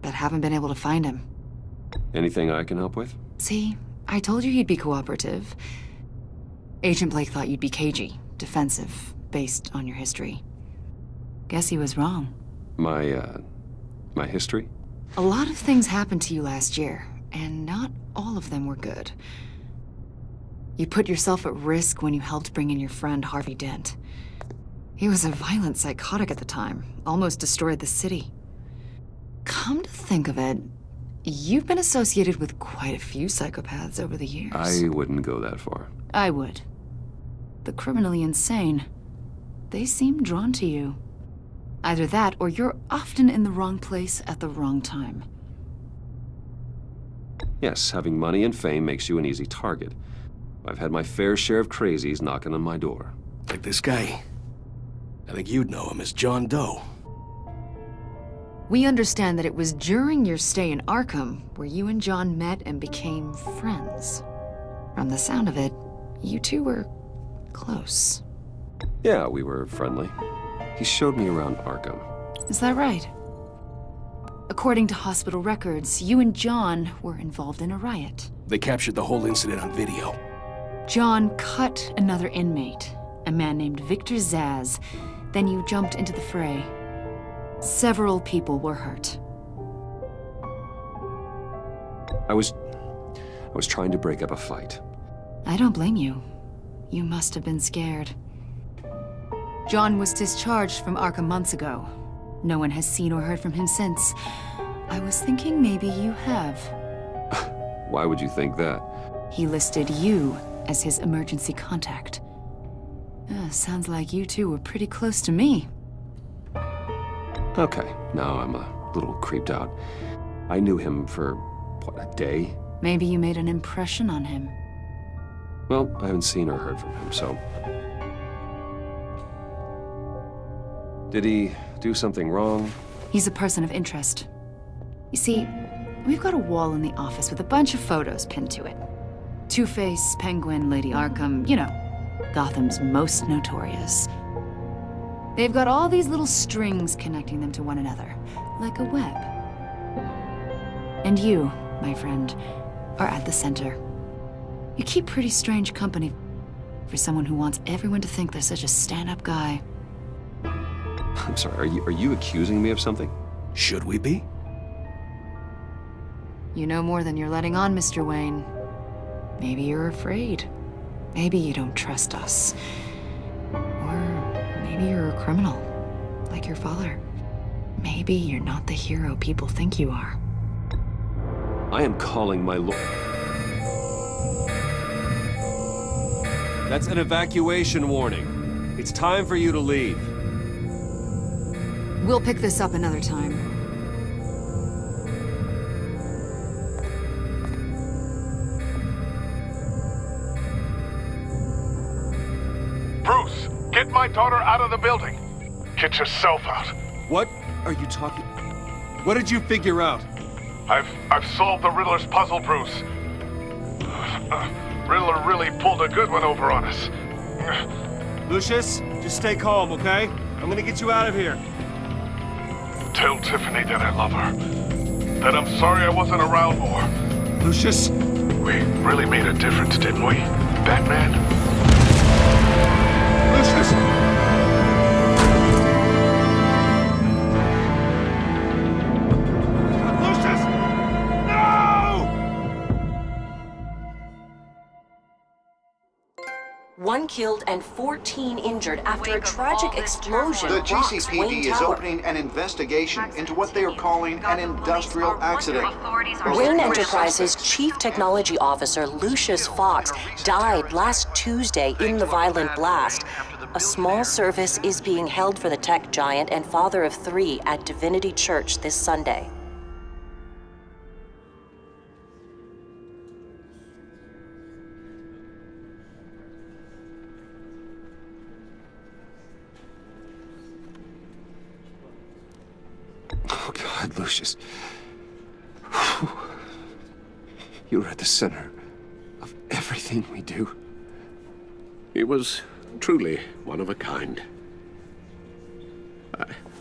Speaker 13: but haven't been able to find him.
Speaker 1: Anything I can help with?
Speaker 13: See, I told you he'd be cooperative. Agent Blake thought you'd be cagey, defensive, based on your history. Guess he was wrong.
Speaker 1: My history?
Speaker 13: A lot of things happened to you last year, and not all of them were good. You put yourself at risk when you helped bring in your friend Harvey Dent. He was a violent psychotic at the time, almost destroyed the city. Come to think of it, you've been associated with quite a few psychopaths over the years.
Speaker 1: I wouldn't go that far.
Speaker 13: I would. The criminally insane. They seem drawn to you. Either that, or you're often in the wrong place at the wrong time.
Speaker 1: Yes, having money and fame makes you an easy target. I've had my fair share of crazies knocking on my door.
Speaker 12: Like this guy. I think you'd know him as John Doe.
Speaker 13: We understand that it was during your stay in Arkham where you and John met and became friends. From the sound of it, you two were close.
Speaker 1: Yeah, we were friendly. He showed me around Arkham.
Speaker 13: Is that right? According to hospital records, you and John were involved in a riot.
Speaker 12: They captured the whole incident on video.
Speaker 13: John cut another inmate, a man named Victor Zaz. Then you jumped into the fray. Several people were hurt.
Speaker 1: I was trying to break up a fight.
Speaker 13: I don't blame you. You must have been scared. John was discharged from Arkham months ago. No one has seen or heard from him since. I was thinking maybe you have.
Speaker 1: Why would you think that?
Speaker 13: He listed you as his emergency contact. Sounds like you two were pretty close to me.
Speaker 1: Okay, now I'm a little creeped out. I knew him for, what, a day?
Speaker 13: Maybe you made an impression on him.
Speaker 1: Well, I haven't seen or heard from him, so... Did he do something wrong?
Speaker 13: He's a person of interest. You see, we've got a wall in the office with a bunch of photos pinned to it. Two-Face, Penguin, Lady Arkham, you know, Gotham's most notorious. They've got all these little strings connecting them to one another, like a web. And you, my friend, are at the center. You keep pretty strange company for someone who wants everyone to think they're such a stand-up guy.
Speaker 1: I'm sorry, are you accusing me of something?
Speaker 12: Should we be?
Speaker 13: You know more than you're letting on, Mr. Wayne. Maybe you're afraid. Maybe you don't trust us. Or maybe you're a criminal, like your father. Maybe you're not the hero people think you are.
Speaker 1: I am calling my lord. That's an evacuation warning. It's time for you to leave.
Speaker 13: We'll pick this up another time.
Speaker 19: Bruce, get my daughter out of the building. Get yourself out.
Speaker 1: What are you talking...
Speaker 19: What did you figure out?
Speaker 20: I've solved the Riddler's puzzle, Bruce. Riddler really pulled a good one over on us.
Speaker 19: Lucius, just stay calm, okay? I'm gonna get you out of here.
Speaker 20: Tell Tiffany that I love her. That I'm sorry I wasn't around more.
Speaker 19: Lucius?
Speaker 20: We really made a difference, didn't we, Batman?
Speaker 19: Lucius!
Speaker 21: One killed and 14 injured after a tragic explosion
Speaker 2: The
Speaker 21: rocks Wayne
Speaker 2: GCPD is
Speaker 21: Tower.
Speaker 2: opening an investigation into what they are calling an industrial accident.
Speaker 21: Wayne Enterprises' chief technology officer, Lucius Fox, died last Tuesday in the violent blast. A small service is being held for the tech giant and father of 3 at Divinity Church this Sunday.
Speaker 1: Oh, God, Lucius. You're at the center of everything we do.
Speaker 17: He was truly one of a kind.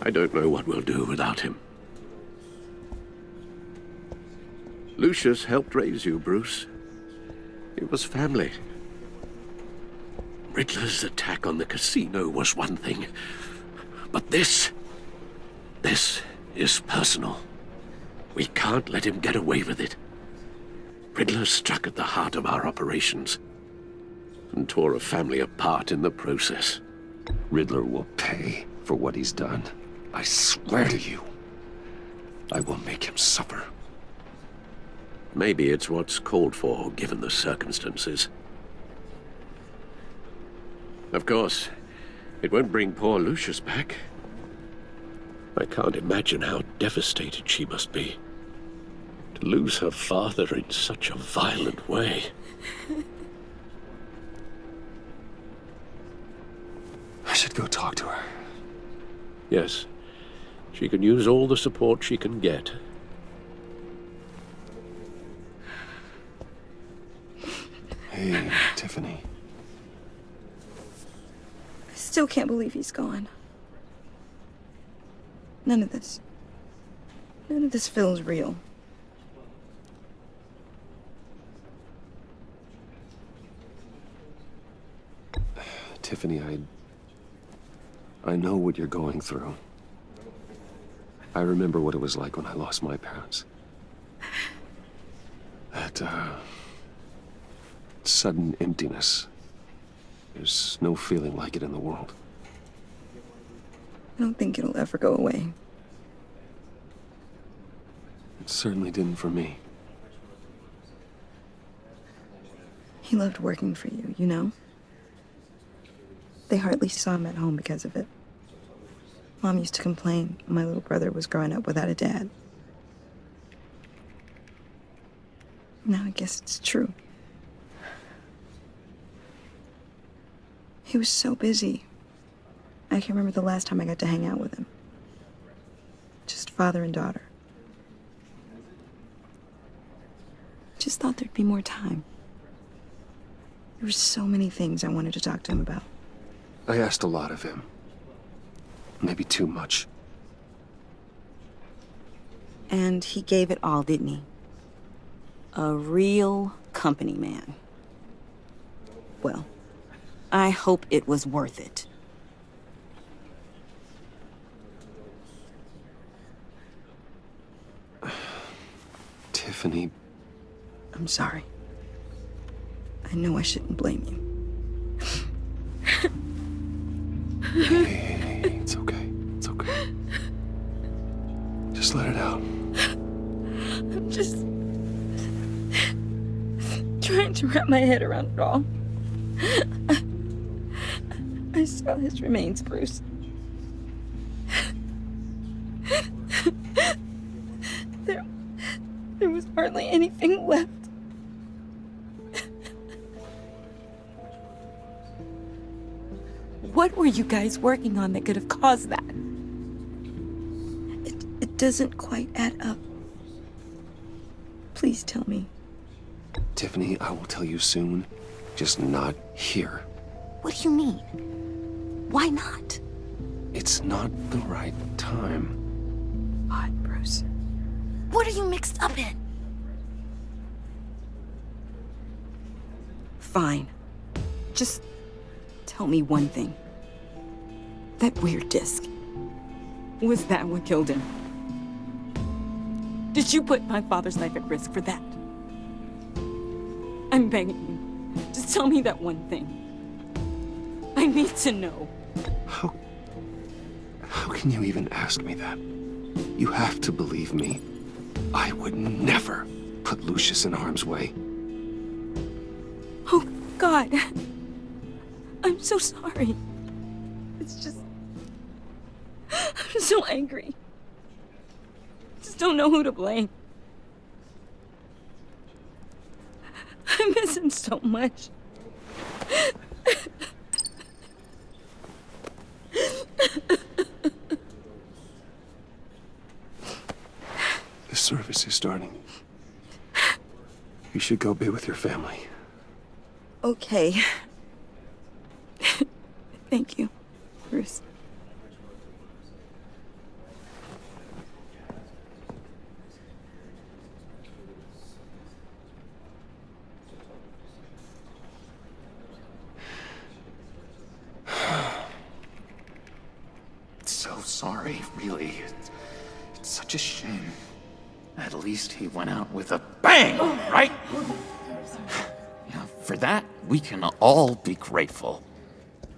Speaker 17: I don't know what we'll do without him. Lucius helped raise you, Bruce. It was family. Riddler's attack on the casino was one thing, but this is personal. We can't let him get away with it. Riddler struck at the heart of our operations and tore a family apart in the process.
Speaker 1: Riddler will pay for what he's done. I swear to you, I will make him suffer.
Speaker 17: Maybe it's what's called for, given the circumstances. Of course, it won't bring poor Lucius back. I can't imagine how devastated she must be. To lose her father in such a violent way.
Speaker 1: I should go talk to her.
Speaker 17: Yes, she can use all the support she can get.
Speaker 1: Hey, Tiffany.
Speaker 5: I still can't believe he's gone. None of this feels real.
Speaker 1: Tiffany, I know what you're going through. I remember what it was like when I lost my parents. That, sudden emptiness. There's no feeling like it in the world.
Speaker 5: I don't think it'll ever go away.
Speaker 1: It certainly didn't for me.
Speaker 5: He loved working for you, you know? They hardly saw him at home because of it. Mom used to complain my little brother was growing up without a dad. Now I guess it's true. He was so busy. I can't remember the last time I got to hang out with him. Just father and daughter. Just thought there'd be more time. There were so many things I wanted to talk to him about.
Speaker 1: I asked a lot of him. Maybe too much.
Speaker 5: And he gave it all, didn't he? A real company man. Well, I hope it was worth it.
Speaker 1: Tiffany.
Speaker 5: I'm sorry. I know I shouldn't blame you.
Speaker 1: Hey, it's okay. It's okay. Just let it out.
Speaker 5: I'm just trying to wrap my head around it all. I saw his remains, Bruce. There was hardly anything left. What were you guys working on that could have caused that? It doesn't quite add up. Please tell me.
Speaker 1: Tiffany, I will tell you soon. Just not here.
Speaker 5: What do you mean? Why not?
Speaker 1: It's not the right time.
Speaker 5: Odd, Bruce. What are you mixed up in? Fine. Just tell me one thing. That weird disc. Was that what killed him? Did you put my father's life at risk for that? I'm begging you. Just tell me that one thing. I need to know.
Speaker 1: How can you even ask me that? You have to believe me. I would never put Lucius in harm's way.
Speaker 5: Oh, God. I'm so sorry. It's just... I'm so angry. Just don't know who to blame. I miss him so much.
Speaker 1: The service is starting. You should go be with your family.
Speaker 5: Okay. Thank you, Bruce.
Speaker 12: So sorry, really. It's such a shame. At least he went out with a bang, right? Yeah, for that, we can all be grateful.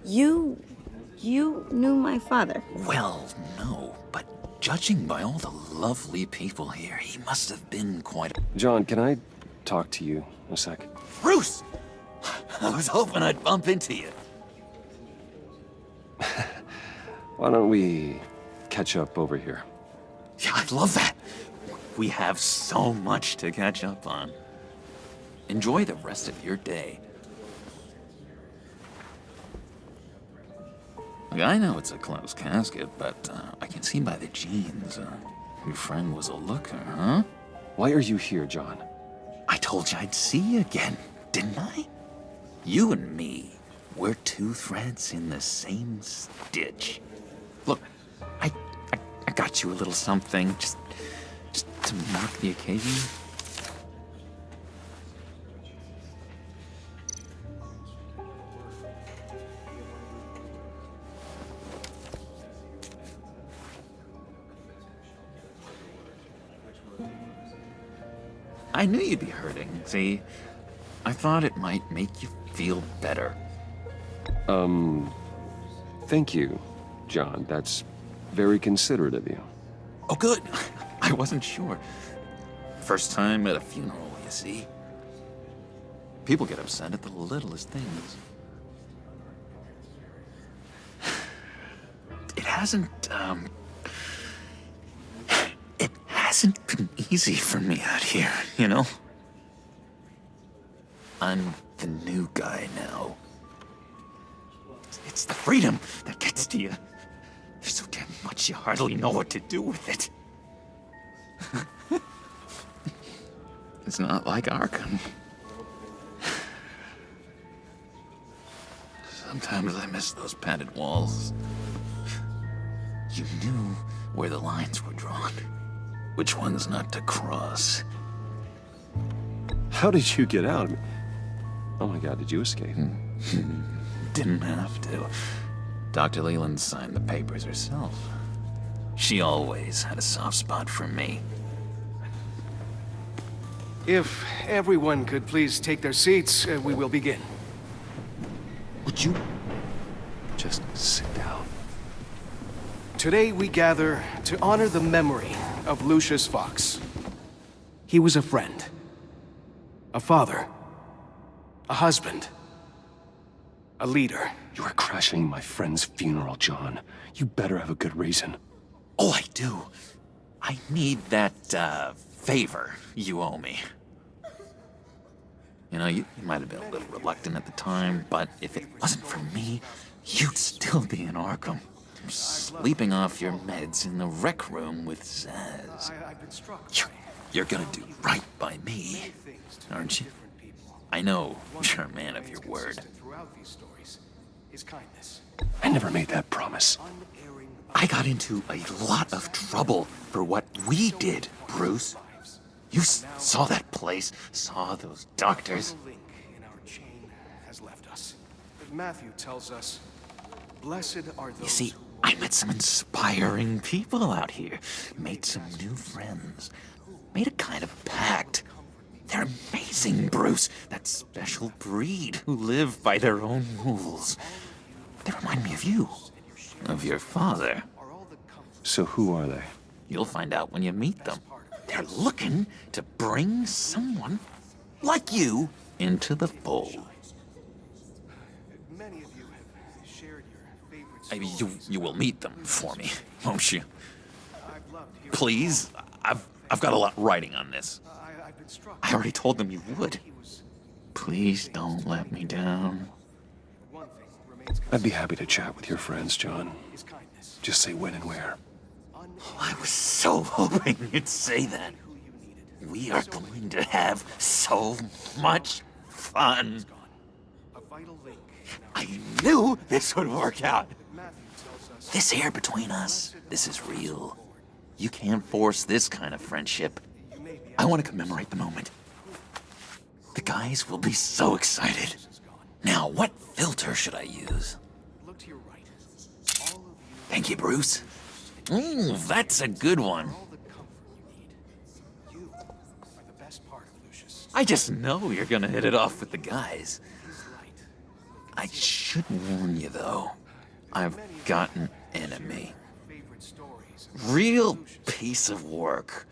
Speaker 5: You knew my father.
Speaker 12: Well, no, but judging by all the lovely people here, he must have been quite a...
Speaker 1: John, can I talk to you a sec?
Speaker 12: Bruce! I was hoping I'd bump into you.
Speaker 1: Why don't we catch up over here?
Speaker 12: Yeah, I love that. We have so much to catch up on. Enjoy the rest of your day. Look, I know it's a closed casket, but I can see by the jeans, your friend was a looker, huh?
Speaker 1: Why are you here, John?
Speaker 12: I told you I'd see you again, didn't I? You and me, we're two threads in the same stitch. Look, I got you a little something, just to mark the occasion. I knew you'd be hurting, see? I thought it might make you feel better.
Speaker 1: Thank you, John. That's very considerate of you.
Speaker 12: Oh, good. I wasn't sure. First time at a funeral, you see? People get upset at the littlest things. It hasn't been easy for me out here, you know? I'm the new guy now. It's the freedom that gets to you. There's so damn much you hardly know what to do with it. It's not like Arkham. Sometimes I miss those padded walls. You knew where the lines were drawn. Which ones not to cross.
Speaker 1: How did you get out? Oh my God, did you escape?
Speaker 12: Didn't have to. Dr. Leland signed the papers herself. She always had a soft spot for me.
Speaker 19: If everyone could please take their seats, we will begin.
Speaker 1: Would you just sit down?
Speaker 19: Today we gather to honor the memory of Lucius Fox. He was a friend, a father, a husband, a leader.
Speaker 1: You are crashing my friend's funeral, John. You better have a good reason.
Speaker 12: Oh, I do. I need that, favor you owe me. You know, you might have been a little reluctant at the time, but if it wasn't for me, you'd still be in Arkham. sleeping off your meds in the rec room with Zaz. You're gonna do right by me, aren't you? I know you're a man of your word.
Speaker 1: I never made that promise.
Speaker 12: I got into a lot of trouble for what we did, Bruce. You saw that place, saw those doctors.
Speaker 19: The link in our chain has left us. Matthew tells us, blessed are those.
Speaker 12: You see, I met some inspiring people out here. Made some new friends. Made a kind of pact. They're amazing, Bruce. That special breed who live by their own rules. They remind me of you. Of your father.
Speaker 1: So who are they?
Speaker 12: You'll find out when you meet them. They're looking to bring someone like you into the fold.
Speaker 19: Many of you have shared your favorite
Speaker 12: I mean,
Speaker 19: stories.
Speaker 12: you will meet them for me, won't you? Please, I've got a lot writing on this. I already told them you would. Please don't let me down.
Speaker 1: I'd be happy to chat with your friends, John. Just say when and where.
Speaker 12: I was so hoping you'd say that. We are going to have so much fun. I knew this would work out. This air between us, this is real. You can't force this kind of friendship. I want to commemorate the moment. The guys will be so excited. Now, what filter should I use? Thank you, Bruce. Ooh, that's a good one. I just know you're gonna hit it off with the guys. I should warn you, though. I've got an enemy. Real piece of work.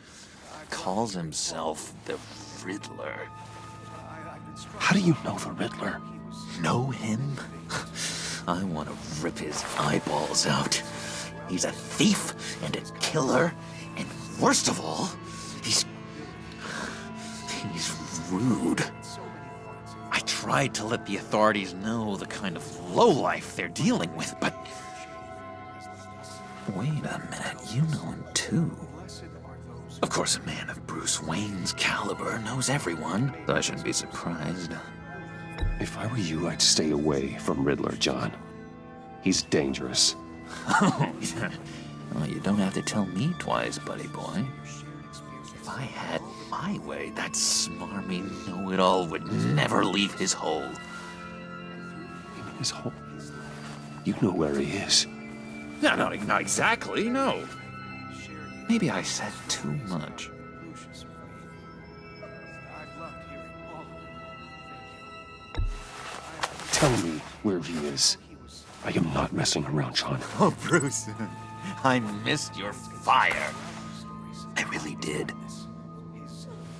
Speaker 12: Calls himself the Riddler.
Speaker 1: How do you know the Riddler?
Speaker 12: Know him? I want to rip his eyeballs out. He's a thief and a killer, and worst of all, he's rude. I tried to let the authorities know the kind of lowlife they're dealing with, but... Wait a minute, you know him too. Of course, a man of Bruce Wayne's caliber knows everyone, so I shouldn't be surprised.
Speaker 1: If I were you, I'd stay away from Riddler, John. He's dangerous.
Speaker 12: Oh, yeah. Well, you don't have to tell me twice, buddy boy. If I had my way, that smarmy know-it-all would never leave his hole.
Speaker 1: His hole? You know where he is.
Speaker 12: No, not exactly, no. Maybe I said too much.
Speaker 1: Tell me where he is. I am not messing around, John.
Speaker 12: Oh, Bruce, I missed your fire. I really did.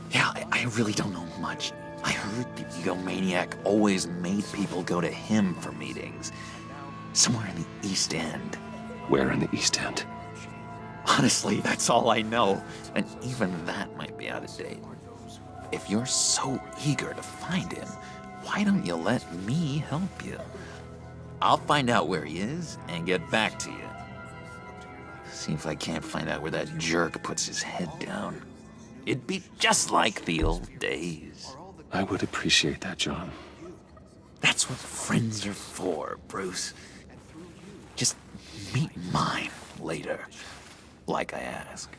Speaker 12: Yeah, I really don't know much. I heard the egomaniac always made people go to him for meetings. Somewhere in the East End.
Speaker 1: Where in the East End?
Speaker 12: Honestly, that's all I know. And even that might be out of date. If you're so eager to find him, why don't you let me help you? I'll find out where he is and get back to you. See if I can't find out where that jerk puts his head down. It'd be just like the old days.
Speaker 1: I would appreciate that, John.
Speaker 12: That's what friends are for, Bruce. Just meet mine later, like I ask.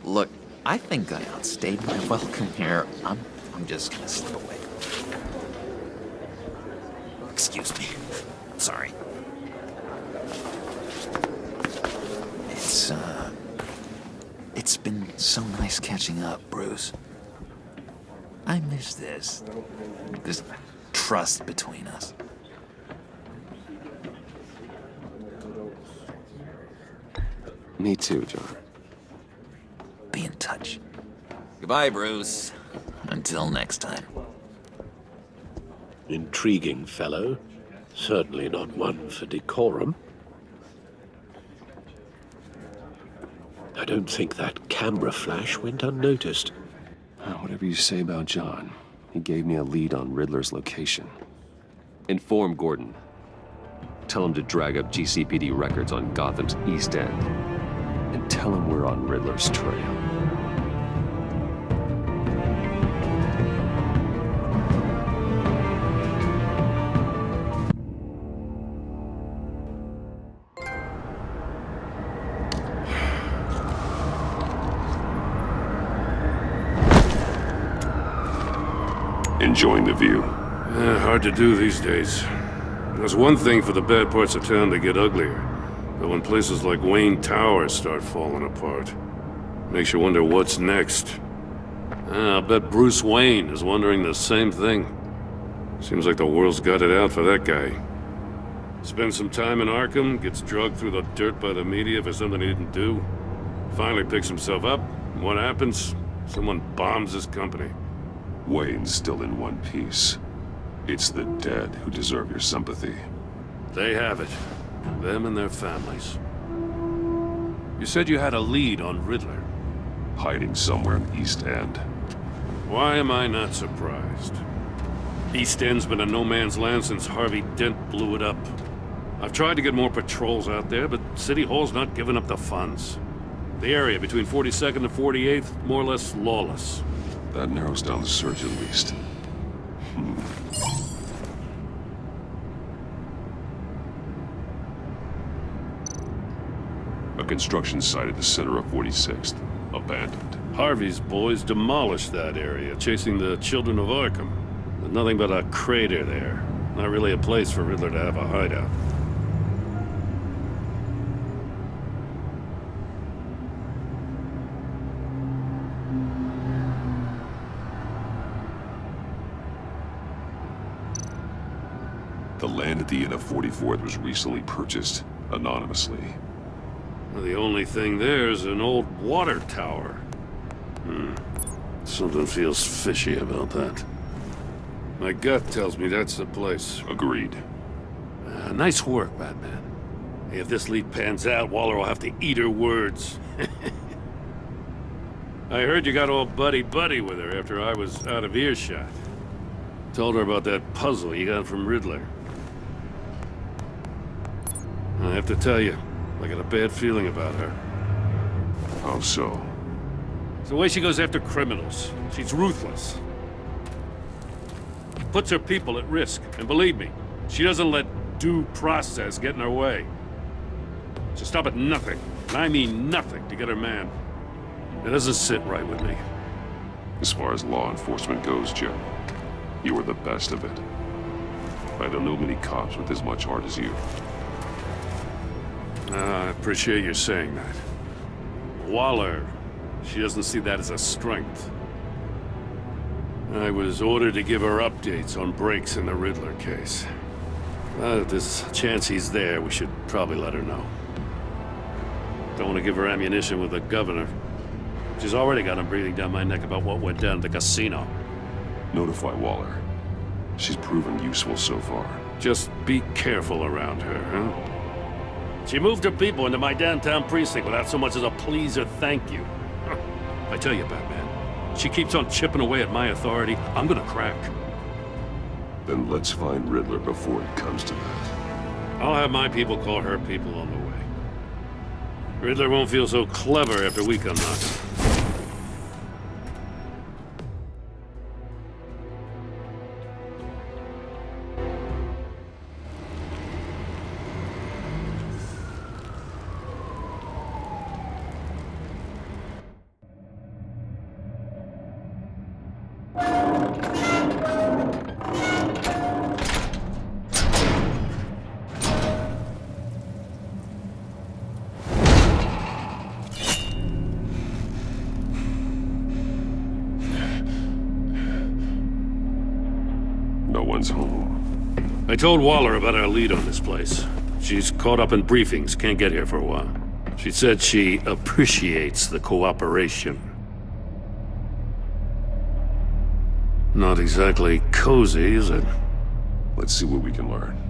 Speaker 12: Look, I think I outstayed my welcome here. I'm just gonna slip away. Excuse me. Sorry. It's been so nice catching up, Bruce. I miss this trust between us.
Speaker 1: Me too, John.
Speaker 12: Be in touch. Goodbye, Bruce. Until next time.
Speaker 17: Intriguing fellow. Certainly not one for decorum. I don't think that camera flash went unnoticed.
Speaker 1: Whatever you say about John, he gave me a lead on Riddler's location. Inform Gordon. Tell him to drag up GCPD records on Gotham's East End. And tell him we're on Riddler's trail.
Speaker 9: Enjoying the view.
Speaker 11: Hard to do these days. There's one thing for the bad parts of town to get uglier, but when places like Wayne Tower start falling apart, makes you wonder what's next. I'll bet Bruce Wayne is wondering the same thing. Seems like the world's got it out for that guy. Spends some time in Arkham, gets drugged through the dirt by the media for something he didn't do. Finally picks himself up, and what happens? Someone bombs his company.
Speaker 9: Wayne's still in one piece. It's the dead who deserve your sympathy.
Speaker 11: They have it. Them and their families. You said you had a lead on Riddler.
Speaker 9: Hiding somewhere in East End.
Speaker 11: Why am I not surprised? East End's been a no-man's land since Harvey Dent blew it up. I've tried to get more patrols out there, but City Hall's not giving up the funds. The area between 42nd and 48th, more or less lawless.
Speaker 9: That narrows down the search at least. A construction site at the center of 46th. Abandoned.
Speaker 11: Harvey's boys demolished that area, chasing the children of Arkham. There's nothing but a crater there. Not really a place for Riddler to have a hideout.
Speaker 9: The land at the end of 44th was recently purchased, anonymously.
Speaker 11: Well, the only thing there is an old water tower. Something feels fishy about that. My gut tells me that's the place.
Speaker 9: Agreed.
Speaker 11: Nice work, Batman. If this lead pans out, Waller will have to eat her words. I heard you got all buddy-buddy with her after I was out of earshot. Told her about that puzzle you got from Riddler. I have to tell you, I got a bad feeling about her.
Speaker 9: How so?
Speaker 11: It's the way she goes after criminals. She's ruthless. Puts her people at risk, and believe me, she doesn't let due process get in her way. She'll stop at nothing, and I mean nothing, to get her man. It doesn't sit right with me.
Speaker 9: As far as law enforcement goes, Jim, you were the best of it. I don't know many cops with as much heart as you.
Speaker 11: I appreciate you saying that. Waller, she doesn't see that as a strength. I was ordered to give her updates on breaks in the Riddler case. If there's a chance he's there, we should probably let her know. Don't want to give her ammunition with the governor. She's already got him breathing down my neck about what went down at the casino.
Speaker 9: Notify Waller. She's proven useful so far.
Speaker 11: Just be careful around her, huh? She moved her people into my downtown precinct without so much as a please or thank you. I tell you, Batman, she keeps on chipping away at my authority, I'm gonna crack.
Speaker 9: Then let's find Riddler before it comes to that.
Speaker 11: I'll have my people call her people on the way. Riddler won't feel so clever after we come knocking.
Speaker 9: Home.
Speaker 11: I told Waller about our lead on this place. She's caught up in briefings, can't get here for a while. She said she appreciates the cooperation. Not exactly cozy, is it?
Speaker 9: Let's see what we can learn.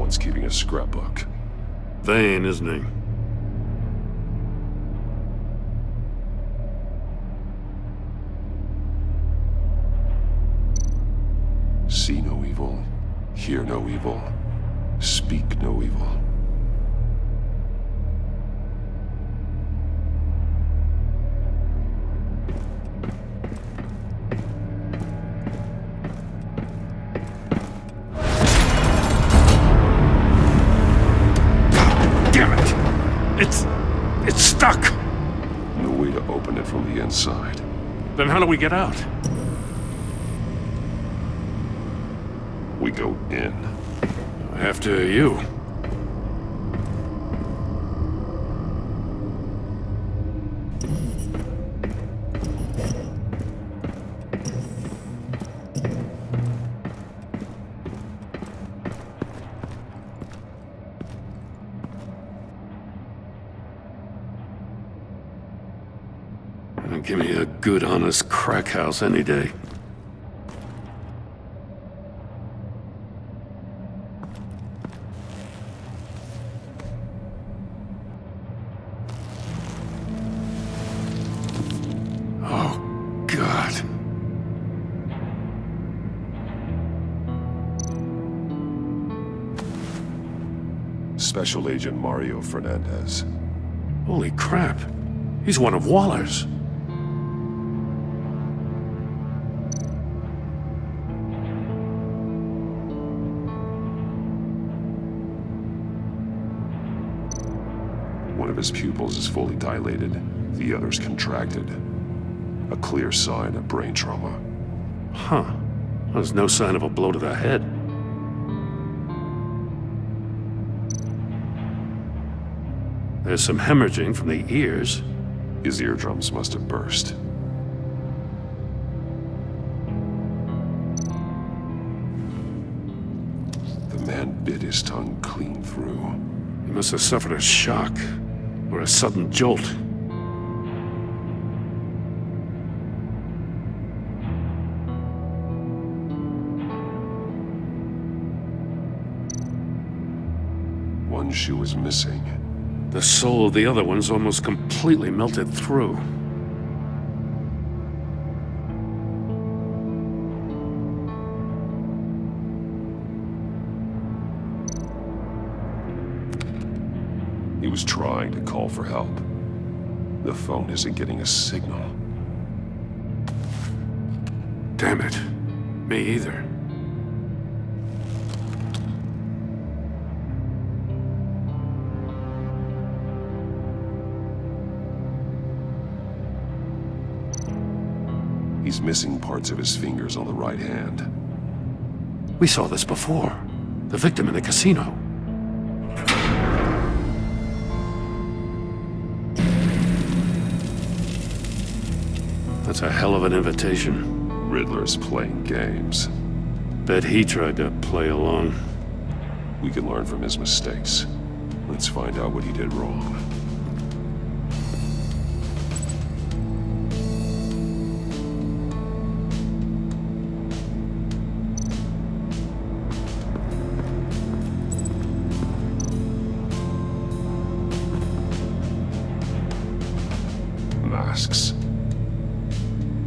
Speaker 9: one's keeping a scrapbook.
Speaker 11: Vain, isn't he?
Speaker 9: See no evil, hear no evil, speak no evil.
Speaker 11: It's stuck!
Speaker 9: No way to open it from the inside.
Speaker 11: Then how do we get out?
Speaker 9: We go in.
Speaker 11: After you. Give me a good, honest crack house any day. Oh, God.
Speaker 9: Special Agent Mario Fernandez.
Speaker 11: Holy crap. He's one of Waller's.
Speaker 9: One of his pupils is fully dilated, the other's contracted. A clear sign of brain trauma.
Speaker 11: Huh. There's no sign of a blow to the head. There's some hemorrhaging from the ears.
Speaker 9: His eardrums must have burst. The man bit his tongue clean through.
Speaker 11: He must have suffered a shock, or a sudden jolt.
Speaker 9: One shoe is missing.
Speaker 11: The soul of the other one's almost completely melted through.
Speaker 9: He was trying to call for help. The phone isn't getting a signal.
Speaker 11: Damn it. Me either.
Speaker 9: He's missing parts of his fingers on the right hand.
Speaker 11: We saw this before. The victim in the casino. That's a hell of an invitation.
Speaker 9: Riddler's playing games.
Speaker 11: Bet he tried to play along.
Speaker 9: We can learn from his mistakes. Let's find out what he did wrong. Masks.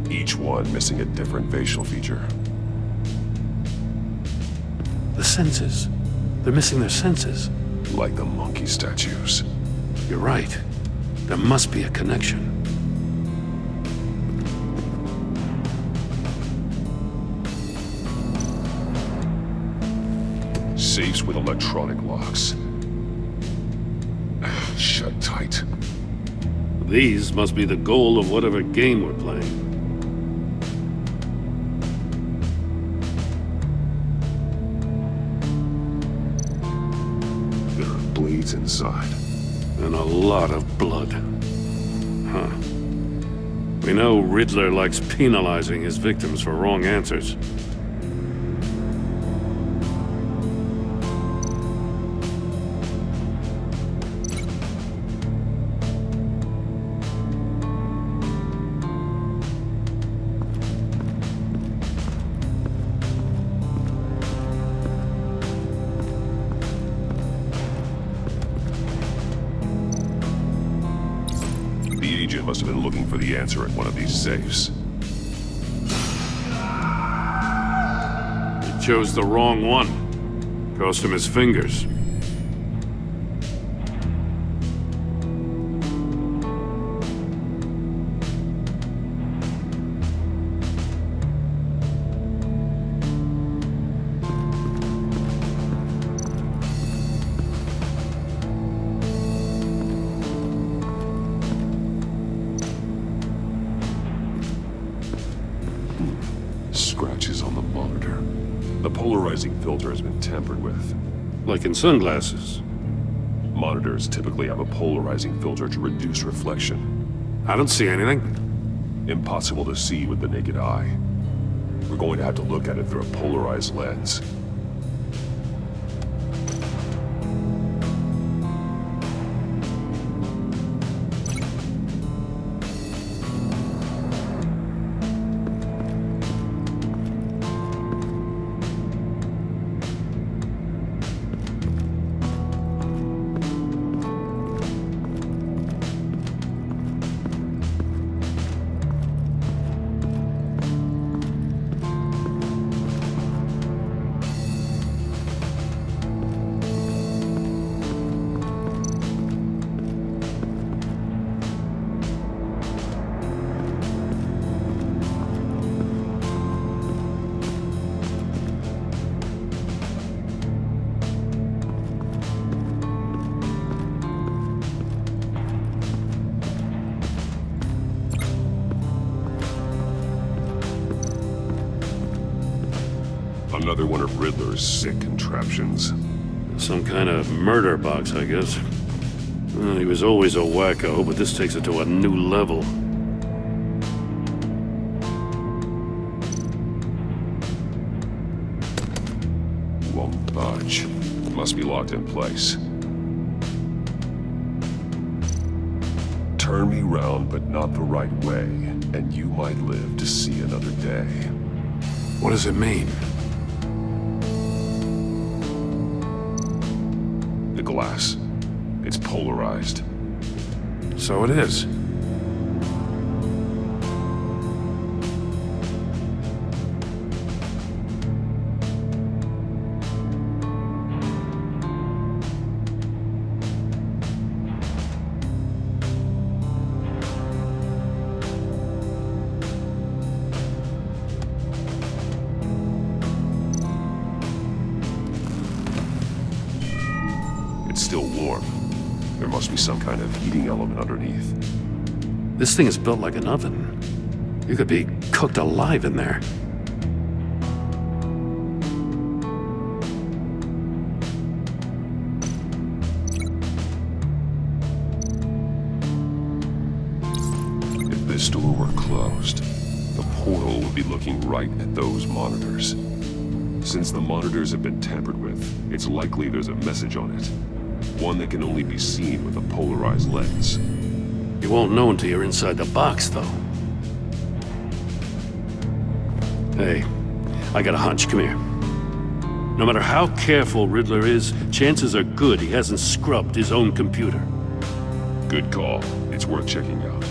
Speaker 9: Each one missing a different facial feature.
Speaker 11: The senses. They're missing their senses.
Speaker 9: Like the monkey statues.
Speaker 11: You're right. There must be a connection.
Speaker 9: Safes with electronic locks. Shut tight.
Speaker 11: These must be the goal of whatever game we're playing.
Speaker 9: There are bleeds inside.
Speaker 11: And a lot of blood. Huh. We know Riddler likes penalizing his victims for wrong answers.
Speaker 9: for the answer at one of these safes.
Speaker 11: He chose the wrong one. Cost him his fingers.
Speaker 9: Scratches on the monitor. The polarizing filter has been tampered with.
Speaker 11: Like in sunglasses.
Speaker 9: Monitors typically have a polarizing filter to reduce reflection.
Speaker 11: I don't see anything.
Speaker 9: Impossible to see with the naked eye. We're going to have to look at it through a polarized lens. Another one of Riddler's sick contraptions.
Speaker 11: Some kind of murder box, I guess. Well, he was always a wacko, but this takes it to a new level.
Speaker 9: Won't budge. Must be locked in place. Turn me round, but not the right way, and you might live to see another day.
Speaker 11: What does it mean?
Speaker 9: The glass. It's polarized.
Speaker 11: So it is.
Speaker 9: It's still warm. There must be some kind of heating element underneath.
Speaker 11: This thing is built like an oven. You could be cooked alive in there.
Speaker 9: If this door were closed, the portal would be looking right at those monitors. Since the monitors have been tampered with, it's likely there's a message on it. One that can only be seen with a polarized lens.
Speaker 11: You won't know until you're inside the box, though. Hey, I got a hunch. Come here. No matter how careful Riddler is, chances are good he hasn't scrubbed his own computer.
Speaker 9: Good call. It's worth checking out.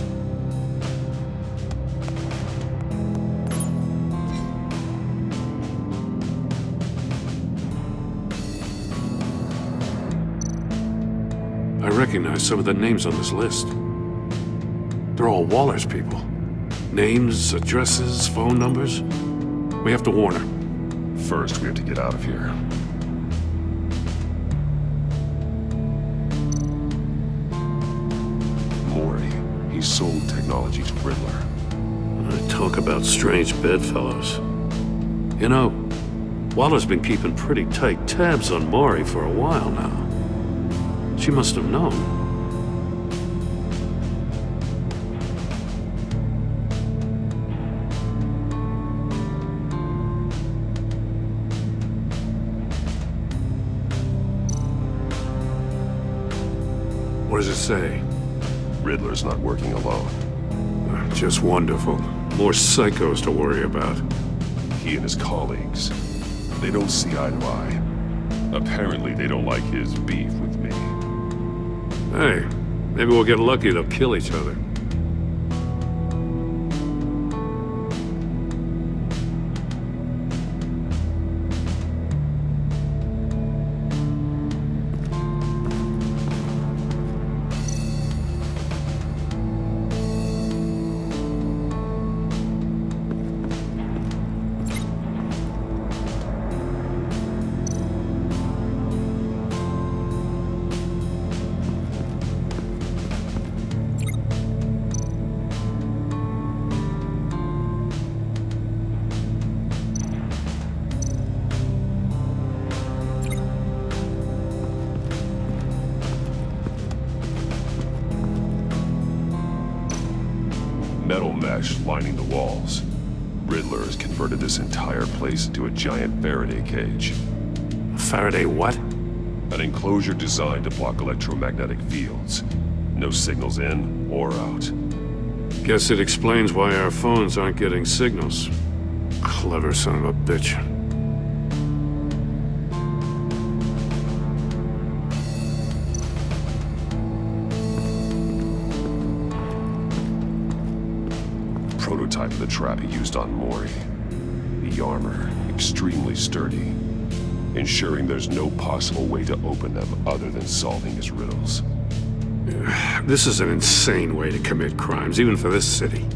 Speaker 11: I recognize some of the names on this list. They're all Waller's people. Names, addresses, phone numbers. We have to warn her.
Speaker 9: First, we have to get out of here. Mori. He sold technology to Riddler.
Speaker 11: I talk about strange bedfellows. You know, Waller's been keeping pretty tight tabs on Mori for a while now. She must have known. What does it say?
Speaker 9: Riddler's not working alone.
Speaker 11: Just wonderful. More psychos to worry about.
Speaker 9: He and his colleagues. They don't see eye to eye. Apparently, they don't like his beef with me.
Speaker 11: Hey, maybe we'll get lucky they'll kill each other.
Speaker 9: flesh lining the walls. Riddler has converted this entire place into a giant Faraday cage.
Speaker 11: Faraday what?
Speaker 9: An enclosure designed to block electromagnetic fields. No signals in or out.
Speaker 11: Guess it explains why our phones aren't getting signals. Clever son of a bitch.
Speaker 9: Prototype of the trap he used on Mori. The armor, extremely sturdy, ensuring there's no possible way to open them other than solving his riddles.
Speaker 11: This is an insane way to commit crimes, even for this city.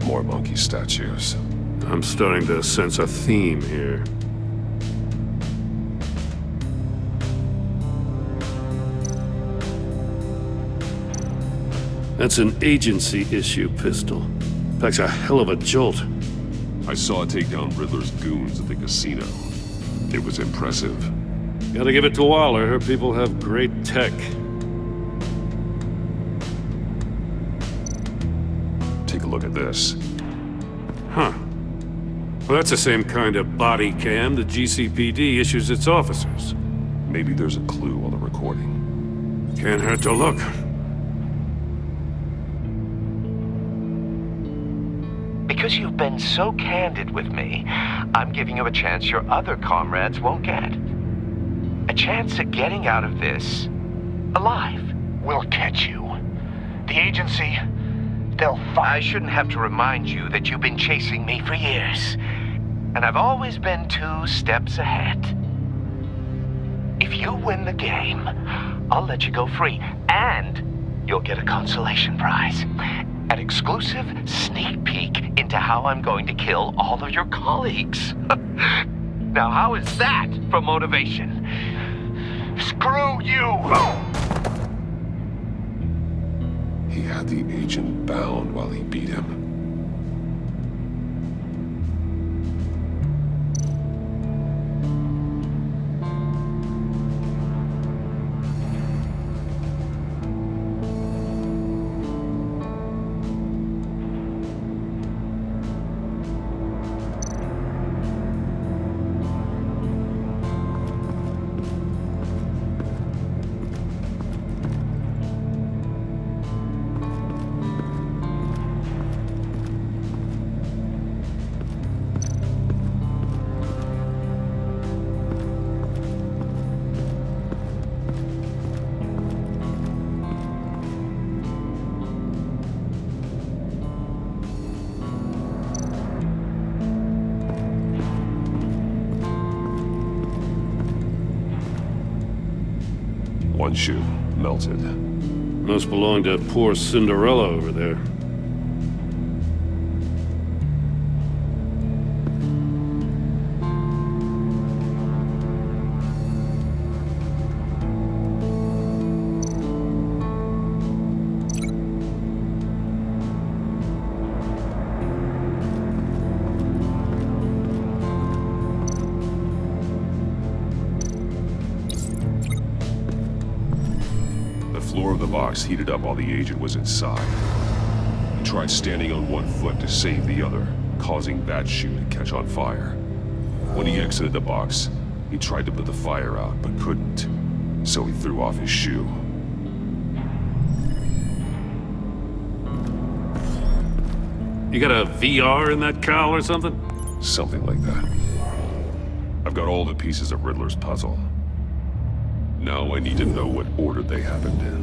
Speaker 9: More monkey statues.
Speaker 11: I'm starting to sense a theme here. That's an agency issue pistol. Packs a hell of a jolt.
Speaker 9: I saw it take down Riddler's goons at the casino. It was impressive.
Speaker 11: Gotta give it to Waller. Her people have great tech.
Speaker 9: Take a look at this.
Speaker 11: Huh. Well, that's the same kind of body cam the GCPD issues its officers.
Speaker 9: Maybe there's a clue on the recording.
Speaker 11: Can't hurt to look.
Speaker 10: Because you've been so candid with me, I'm giving you a chance your other comrades won't get. A chance at getting out of this alive.
Speaker 2: We'll catch you. The agency, they'll find...
Speaker 10: I shouldn't have to remind you that you've been chasing me for years. And I've always been 2 steps ahead. If you win the game, I'll let you go free. And you'll get a consolation prize. An exclusive sneak peek into how I'm going to kill all of your colleagues. Now, how is that for motivation?
Speaker 2: Screw you!
Speaker 9: he had the agent bound while he beat him. One shoe, melted.
Speaker 11: Must belong to poor Cinderella over there.
Speaker 9: The floor of the box heated up while the agent was inside. He tried standing on one foot to save the other, causing that shoe to catch on fire. When he exited the box, he tried to put the fire out, but couldn't, so he threw off his shoe.
Speaker 11: You got a VR in that cowl or something?
Speaker 9: Something like that. I've got all the pieces of Riddler's puzzle. Now I need to know what order they happened in.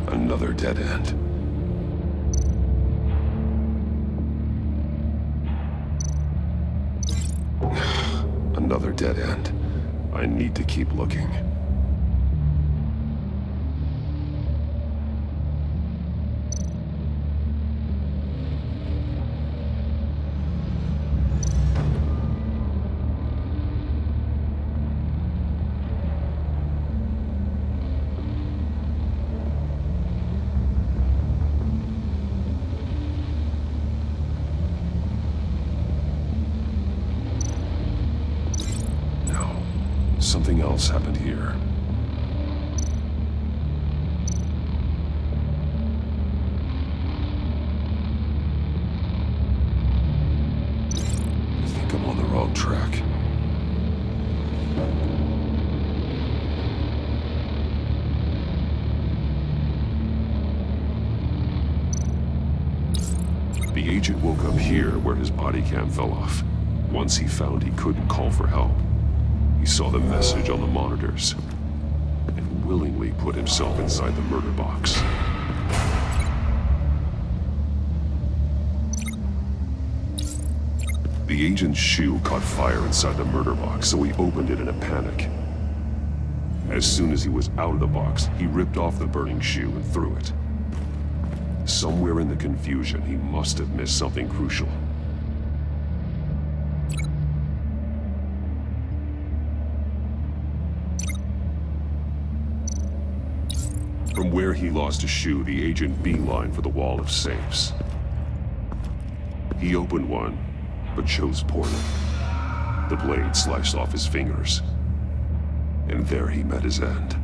Speaker 9: Another dead end. Another dead end. I need to keep looking. Something else happened here. I think I'm on the wrong track. The agent woke up here where his body cam fell off. Once he found he couldn't call for help, he saw the message on the monitors and willingly put himself inside the murder box. The agent's shoe caught fire inside the murder box, so he opened it in a panic. As soon as he was out of the box, he ripped off the burning shoe and threw it. Somewhere in the confusion, he must have missed something crucial. From where he lost a shoe, the agent beelined for the wall of safes. He opened one, but chose poorly. The blade sliced off his fingers. And there he met his end.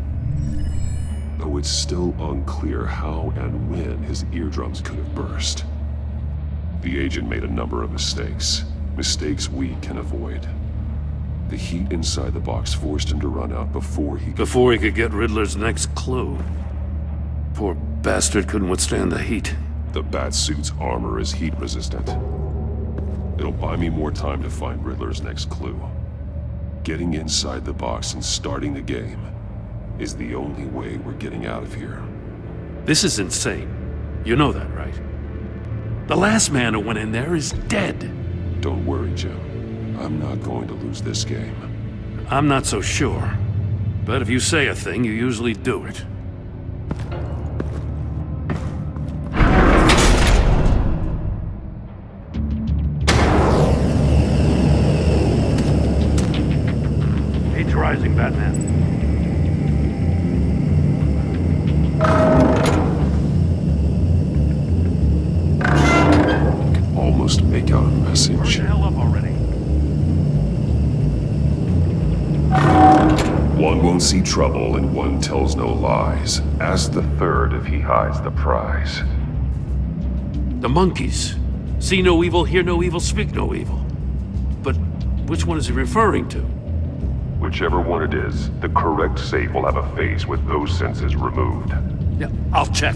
Speaker 9: Though it's still unclear how and when his eardrums could have burst. The agent made a number of mistakes. Mistakes we can avoid. The heat inside the box forced him to run out before he
Speaker 11: could get Riddler's next clue. Poor bastard couldn't withstand the heat.
Speaker 9: The Batsuit's armor is heat resistant. It'll buy me more time to find Riddler's next clue. Getting inside the box and starting the game is the only way we're getting out of here.
Speaker 11: This is insane. You know that, right? The last man who went in there is dead.
Speaker 9: Don't worry, Jim. I'm not going to lose this game.
Speaker 11: I'm not so sure. But if you say a thing, you usually do it. Heat's rising, Batman.
Speaker 9: Almost make out a message.
Speaker 11: Hurry the hell up already.
Speaker 9: One won't see trouble and one tells no lies. Ask the third if he hides the prize.
Speaker 11: The monkeys. See no evil, hear no evil, speak no evil. But which one is he referring to?
Speaker 9: Whichever one it is, the correct safe will have a face with those senses removed.
Speaker 11: Yeah, I'll check.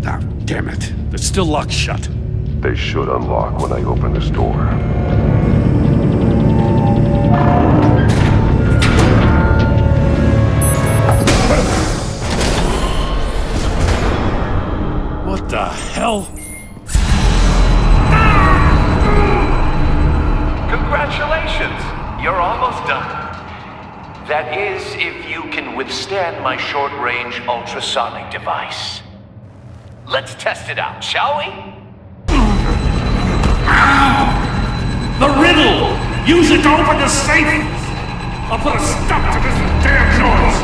Speaker 11: Ah, damn it. They're still locked shut.
Speaker 9: They should unlock when I open this door.
Speaker 11: What the hell?
Speaker 10: Congratulations! You're almost done. That is, if you can withstand my short-range ultrasonic device. Let's test it out, shall we?
Speaker 11: The riddle! Use it to open the safe! I'll put a stop to this damn noise!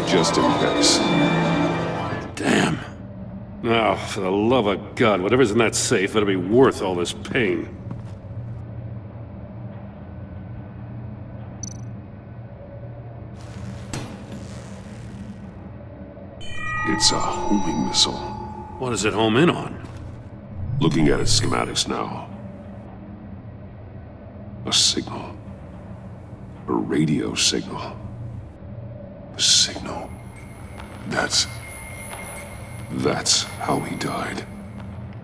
Speaker 9: Just in case.
Speaker 11: Damn. Now, for the love of God, whatever's in that safe better be worth all this pain.
Speaker 9: It's a homing missile.
Speaker 11: What does it home in on?
Speaker 9: Looking at its schematics now. A signal. A radio signal. A signal. That's how he died.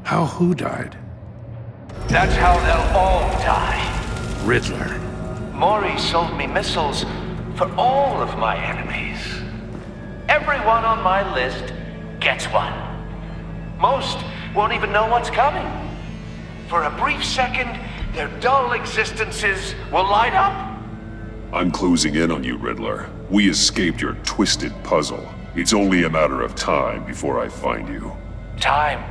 Speaker 11: How who died?
Speaker 10: That's how they'll all die.
Speaker 11: Riddler.
Speaker 10: Maury sold me missiles for all of my enemies. Everyone on my list gets one. Most won't even know what's coming. For a brief second, their dull existences will light up.
Speaker 9: I'm closing in on you, Riddler. We escaped your twisted puzzle. It's only a matter of time before I find you.
Speaker 10: Time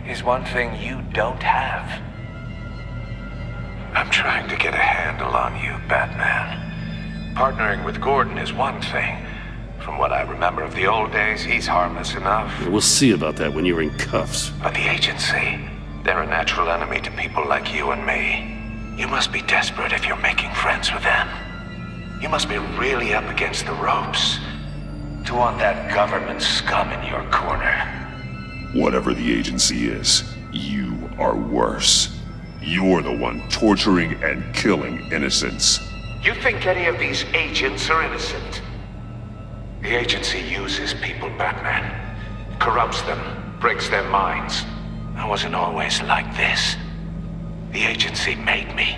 Speaker 10: is one thing you don't have. I'm trying to get a handle on you, Batman. Partnering with Gordon is one thing. From what I remember of the old days, he's harmless enough.
Speaker 11: We'll see about that when you're in cuffs.
Speaker 10: But the agency, they're a natural enemy to people like you and me. You must be desperate if you're making friends with them. You must be really up against the ropes to want that government scum in your corner.
Speaker 9: Whatever the agency is, you are worse. You're the one torturing and killing innocents.
Speaker 10: You think any of these agents are innocent? The agency uses people, Batman. Corrupts them, breaks their minds. I wasn't always like this. The agency made me.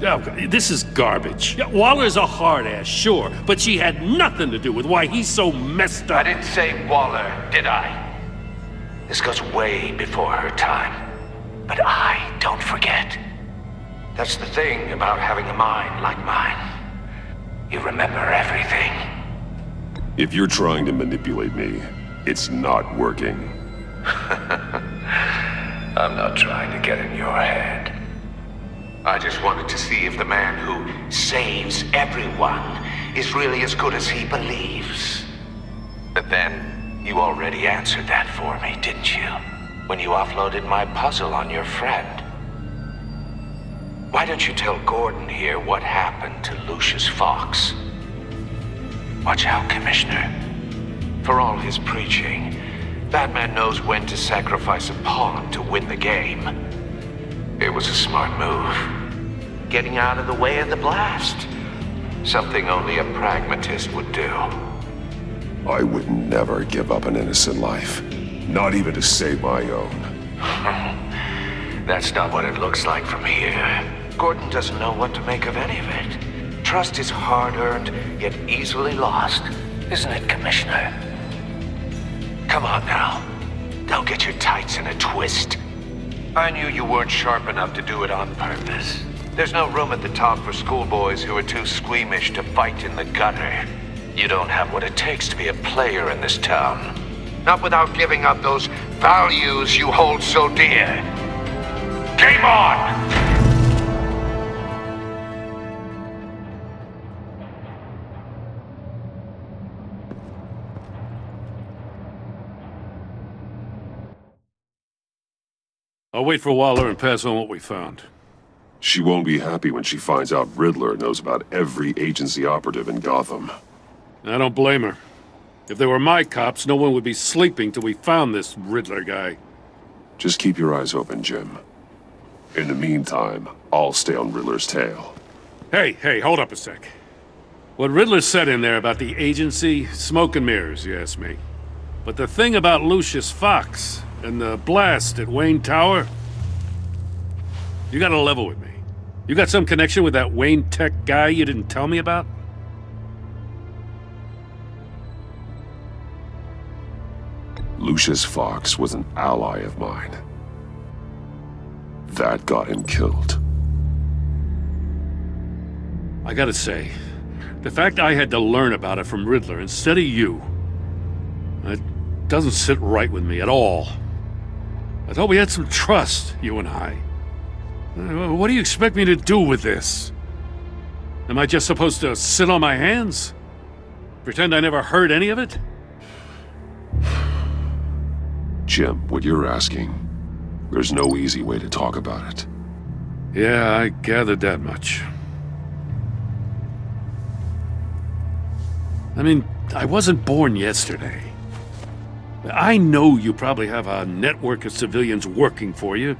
Speaker 11: Oh, this is garbage. Yeah, Waller's a hard ass, sure, but she had nothing to do with why he's so messed up.
Speaker 10: I didn't say Waller, did I? This goes way before her time. But I don't forget. That's the thing about having a mind like mine. You remember everything.
Speaker 9: If you're trying to manipulate me, it's not working.
Speaker 15: I'm not trying to get in your head. I just wanted to see if the man who saves everyone is really as good as he believes. But then, you already answered that for me, didn't you? When you offloaded my puzzle on your friend. Why don't you tell Gordon here what happened to Lucius Fox? Watch out, Commissioner. For all his preaching, Batman knows when to sacrifice a pawn to win the game. It was a smart move. Getting out of the way of the blast. Something only a pragmatist would do.
Speaker 9: I would never give up an innocent life. Not even to save my own.
Speaker 15: That's not what it looks like from here. Gordon doesn't know what to make of any of it. Trust is hard-earned, yet easily lost. Isn't it, Commissioner? Come on now. Don't get your tights in a twist. I knew you weren't sharp enough to do it on purpose. There's no room at the top for schoolboys who are too squeamish to fight in the gutter. You don't have what it takes to be a player in this town. Not without giving up those values you hold so dear. Game on!
Speaker 11: I'll wait for Waller and pass on what we found.
Speaker 9: She won't be happy when she finds out Riddler knows about every agency operative in Gotham.
Speaker 11: I don't blame her. If they were my cops, no one would be sleeping till we found this Riddler guy.
Speaker 9: Just keep your eyes open, Jim. In the meantime, I'll stay on Riddler's tail.
Speaker 11: Hey, hold up a sec. What Riddler said in there about the agency, smoke and mirrors, you ask me. But the thing about Lucius Fox and the blast at Wayne Tower, you gotta level with me. You got some connection with that Wayne Tech guy you didn't tell me about?
Speaker 9: Lucius Fox was an ally of mine. That got him killed.
Speaker 11: I gotta say, the fact I had to learn about it from Riddler instead of you, it doesn't sit right with me at all. I thought we had some trust, you and I. What do you expect me to do with this? Am I just supposed to sit on my hands? Pretend I never heard any of it?
Speaker 9: Jim, what you're asking, there's no easy way to talk about it.
Speaker 11: Yeah, I gathered that much. I mean, I wasn't born yesterday. I know you probably have a network of civilians working for you.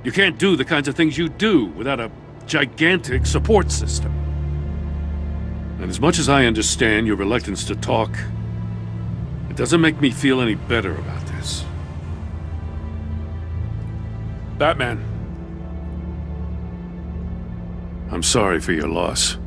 Speaker 11: You can't do the kinds of things you do without a gigantic support system. And as much as I understand your reluctance to talk, it doesn't make me feel any better about this. Batman, I'm sorry for your loss.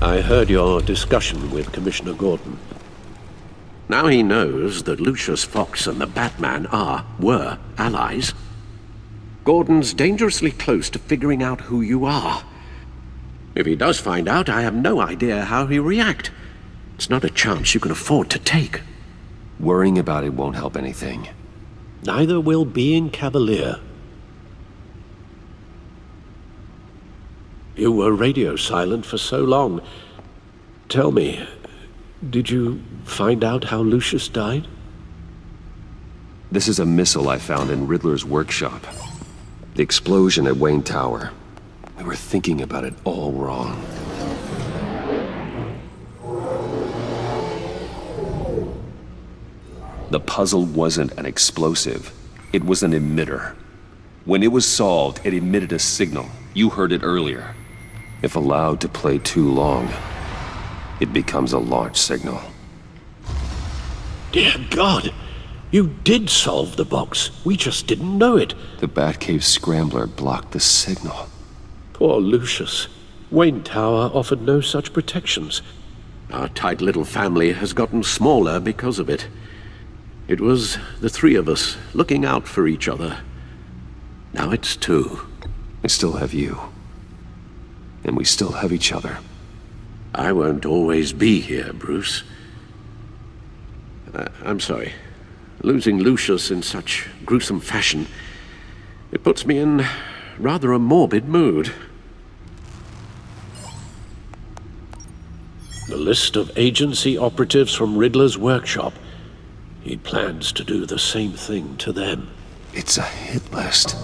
Speaker 17: I heard your discussion with Commissioner Gordon. Now he knows that Lucius Fox and the Batman were allies. Gordon's dangerously close to figuring out who you are. If he does find out, I have no idea how he'll react. It's not a chance you can afford to take.
Speaker 1: Worrying about it won't help anything.
Speaker 17: Neither will being cavalier. You were radio silent for so long. Tell me, did you find out how Lucius died?
Speaker 1: This is a missile I found in Riddler's workshop. The explosion at Wayne Tower. We were thinking about it all wrong. The puzzle wasn't an explosive. It was an emitter. When it was solved, it emitted a signal. You heard it earlier. If allowed to play too long, it becomes a launch signal.
Speaker 17: Dear God! You did solve the box. We just didn't know it.
Speaker 1: The Batcave scrambler blocked the signal.
Speaker 17: Poor Lucius. Wayne Tower offered no such protections. Our tight little family has gotten smaller because of it. It was the three of us looking out for each other. Now it's two.
Speaker 1: I still have you. And we still have each other.
Speaker 17: I won't always be here, Bruce. I'm sorry. Losing Lucius in such gruesome fashion, it puts me in rather a morbid mood. The list of agency operatives from Riddler's workshop. He plans to do the same thing to them.
Speaker 1: It's a hit list.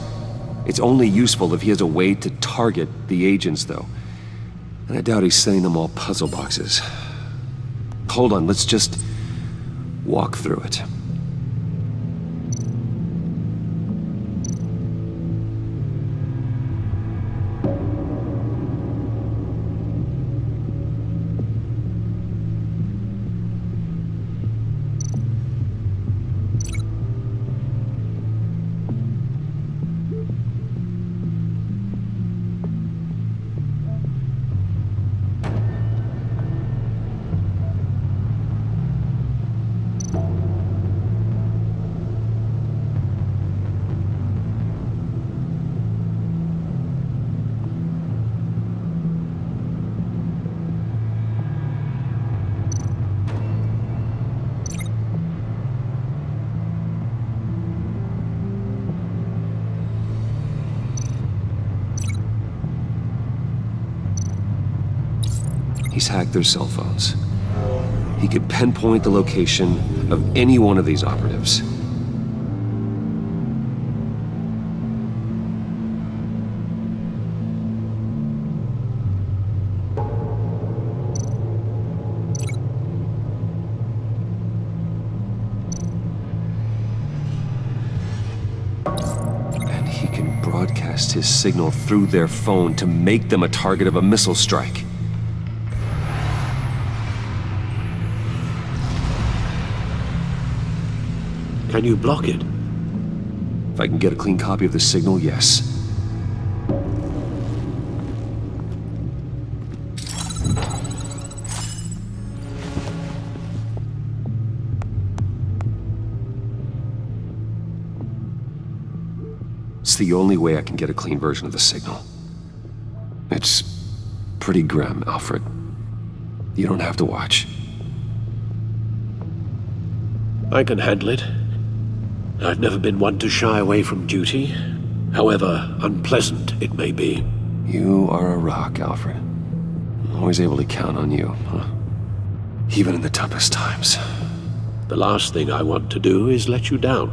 Speaker 1: It's only useful if he has a way to target the agents, though. And I doubt he's sending them all puzzle boxes. Hold on, let's just walk through it. He's hacked their cell phones. He could pinpoint the location of any one of these operatives. And he can broadcast his signal through their phone to make them a target of a missile strike.
Speaker 17: Can you block it?
Speaker 1: If I can get a clean copy of the signal, yes. It's the only way I can get a clean version of the signal. It's pretty grim, Alfred. You don't have to watch.
Speaker 17: I can handle it. I've never been one to shy away from duty, however unpleasant it may be.
Speaker 1: You are a rock, Alfred. I'm always able to count on you, huh? Even in the toughest times.
Speaker 17: The last thing I want to do is let you down.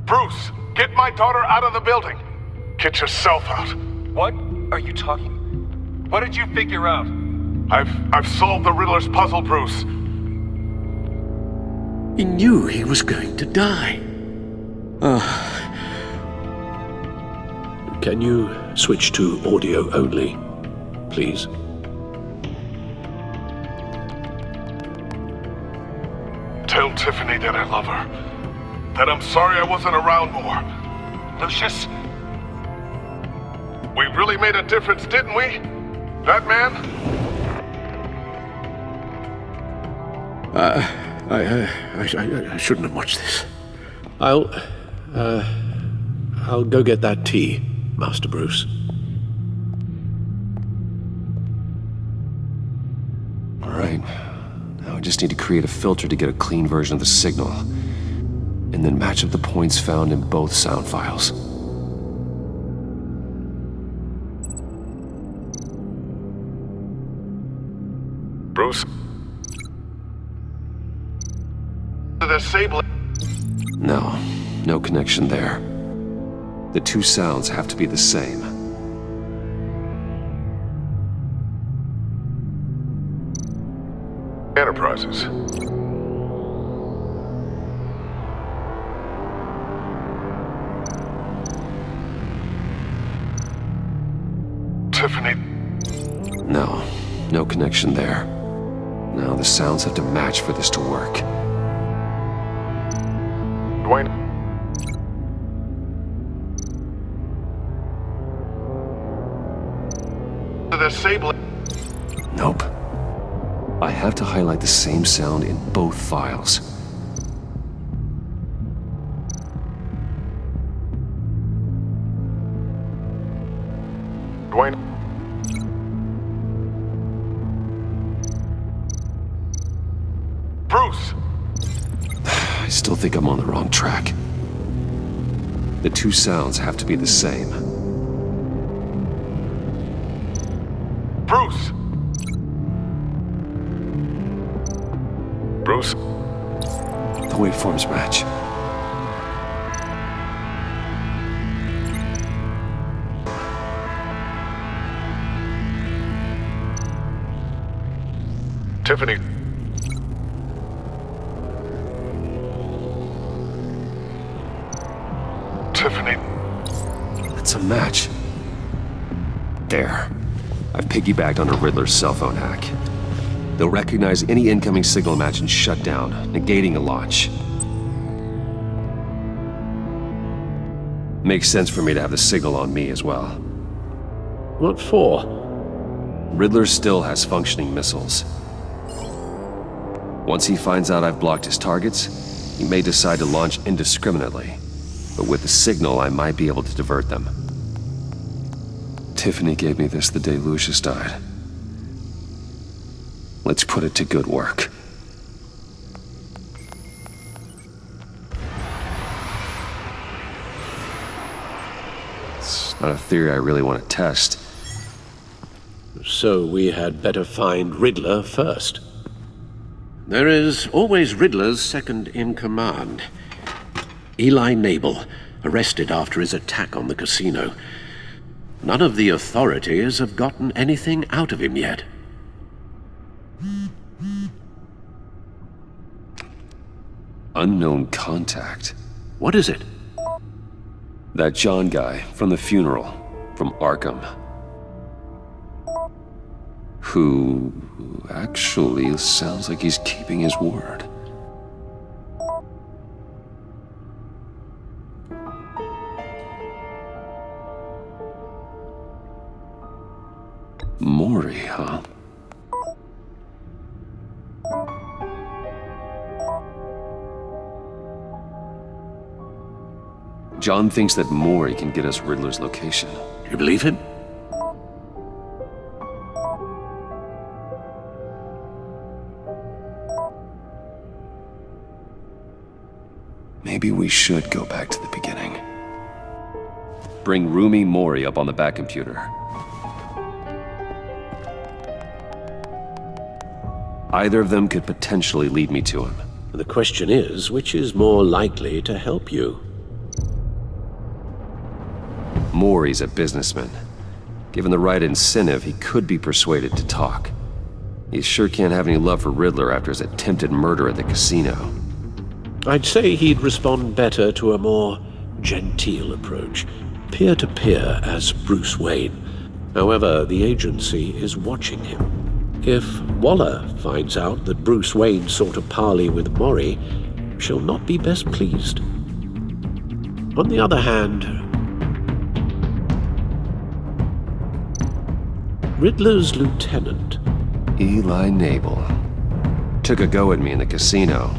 Speaker 20: Bruce, get my daughter out of the building. Get yourself out.
Speaker 8: What are you talking? What did you figure out?
Speaker 20: I've solved the Riddler's puzzle, Bruce.
Speaker 17: He knew he was going to die. Can you switch to audio only, please?
Speaker 20: Tell Tiffany that I love her. That I'm sorry I wasn't around more.
Speaker 8: Lucius?
Speaker 20: We really made a difference, didn't we? That man?
Speaker 17: I shouldn't have watched this. I'll go get that tea, Master Bruce.
Speaker 1: All right. Now I just need to create a filter to get a clean version of the signal. And then match up the points found in both sound files.
Speaker 20: Bruce? Disable.
Speaker 1: No connection there. The two sounds have to be the same.
Speaker 20: Enterprises. Tiffany.
Speaker 1: No connection there. Now the sounds have to match for this to work.
Speaker 20: Dwayne. Disabling.
Speaker 1: Nope. I have to highlight the same sound in both files.
Speaker 20: Dwayne. Bruce!
Speaker 1: I still think I'm on the wrong track. The two sounds have to be the same.
Speaker 20: Bruce! Bruce?
Speaker 1: The waveforms match.
Speaker 20: Tiffany. Tiffany.
Speaker 1: That's a match. There. I've piggybacked on a Riddler's cell phone hack. They'll recognize any incoming signal match and shut down, negating a launch. Makes sense for me to have the signal on me as well.
Speaker 17: What for?
Speaker 1: Riddler still has functioning missiles. Once he finds out I've blocked his targets, he may decide to launch indiscriminately. But with the signal, I might be able to divert them. Tiffany gave me this the day Lucius died. Let's put it to good work. It's not a theory I really want to test.
Speaker 17: So we had better find Riddler first. There is always Riddler's second in command. Eli Nabel, arrested after his attack on the casino. None of the authorities have gotten anything out of him yet.
Speaker 1: Unknown contact.
Speaker 17: What is it?
Speaker 1: That John guy from the funeral, from Arkham. Who actually sounds like he's keeping his word. Maury, huh? John thinks that Maury can get us Riddler's location.
Speaker 17: You believe him?
Speaker 1: Maybe we should go back to the beginning. Bring Rumi Mori up on the back computer. Either of them could potentially lead me to him.
Speaker 17: The question is, which is more likely to help you?
Speaker 1: Mori's a businessman. Given the right incentive, he could be persuaded to talk. He sure can't have any love for Riddler after his attempted murder at the casino.
Speaker 17: I'd say he'd respond better to a more genteel approach, peer-to-peer as Bruce Wayne. However, the agency is watching him. If Waller finds out that Bruce Wayne sought a parley with Mori, she'll not be best pleased. On the other hand, Riddler's lieutenant,
Speaker 1: Eli Nabel, took a go at me in the casino.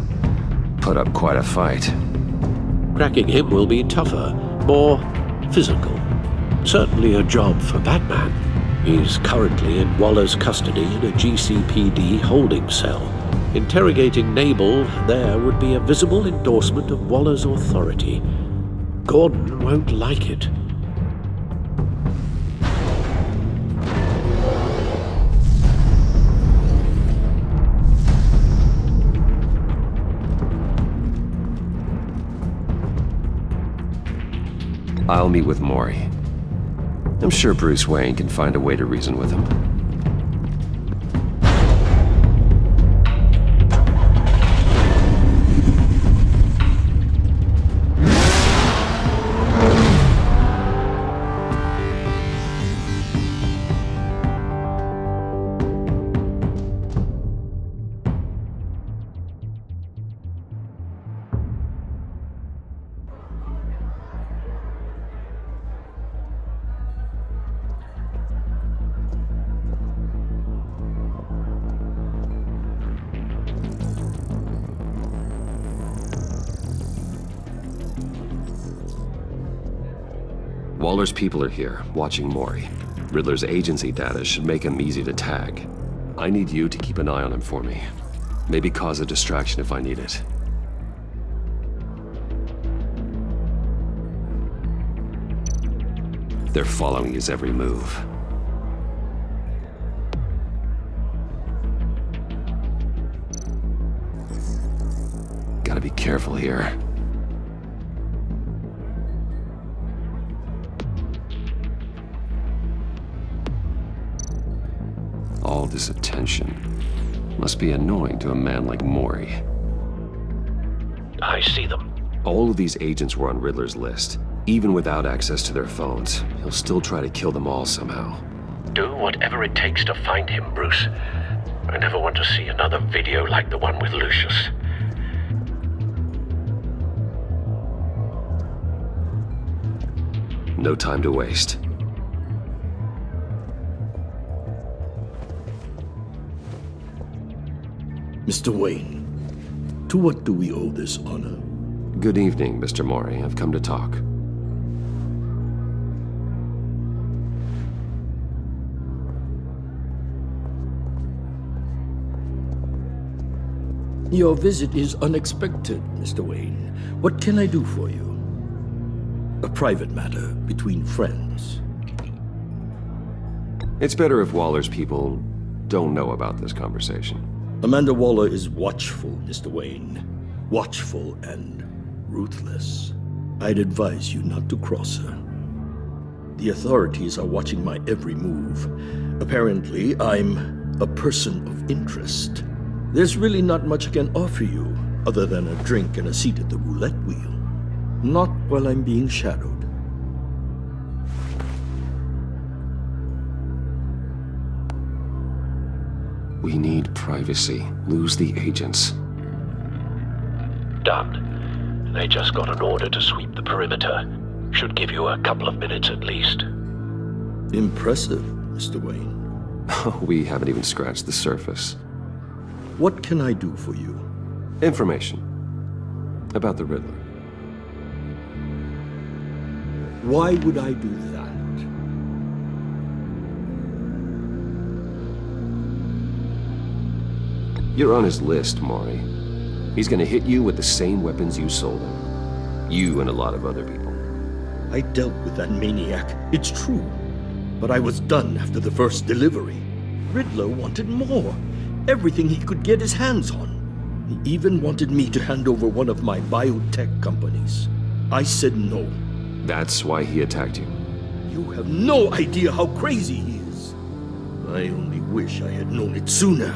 Speaker 1: Put up quite a fight.
Speaker 17: Cracking him will be tougher, more physical. Certainly a job for Batman. He's currently in Waller's custody in a GCPD holding cell. Interrogating Nabel there would be a visible endorsement of Waller's authority. Gordon won't like it.
Speaker 1: I'll meet with Mori. I'm sure Bruce Wayne can find a way to reason with him. Waller's people are here, watching Mori. Riddler's agency data should make him easy to tag. I need you to keep an eye on him for me. Maybe cause a distraction if I need it. They're following his every move. Gotta be careful here. All this attention must be annoying to a man like Mori.
Speaker 4: I see them.
Speaker 1: All of these agents were on Riddler's list. Even without access to their phones, he'll still try to kill them all somehow.
Speaker 4: Do whatever it takes to find him, Bruce. I never want to see another video like the one with Lucius.
Speaker 1: No time to waste.
Speaker 3: Mr. Wayne, to what do we owe this honor?
Speaker 1: Good evening, Mr. Mori. I've come to talk.
Speaker 3: Your visit is unexpected, Mr. Wayne. What can I do for you? A private matter between friends.
Speaker 1: It's better if Waller's people don't know about this conversation.
Speaker 3: Amanda Waller is watchful, Mr. Wayne. Watchful and ruthless. I'd advise you not to cross her. The authorities are watching my every move. Apparently, I'm a person of interest. There's really not much I can offer you, other than a drink and a seat at the roulette wheel. Not while I'm being shadowed.
Speaker 1: We need privacy. Lose the agents.
Speaker 4: Done. They just got an order to sweep the perimeter. Should give you a couple of minutes at least.
Speaker 3: Impressive, Mr. Wayne.
Speaker 1: We haven't even scratched the surface.
Speaker 3: What can I do for you?
Speaker 1: Information. About the Riddler.
Speaker 3: Why would I do that?
Speaker 1: You're on his list, Mori. He's gonna hit you with the same weapons you sold him. You and a lot of other people.
Speaker 3: I dealt with that maniac, it's true. But I was done after the first delivery. Riddler wanted more. Everything he could get his hands on. He even wanted me to hand over one of my biotech companies. I said no.
Speaker 1: That's why he attacked you.
Speaker 3: You have no idea how crazy he is. I only wish I had known it sooner.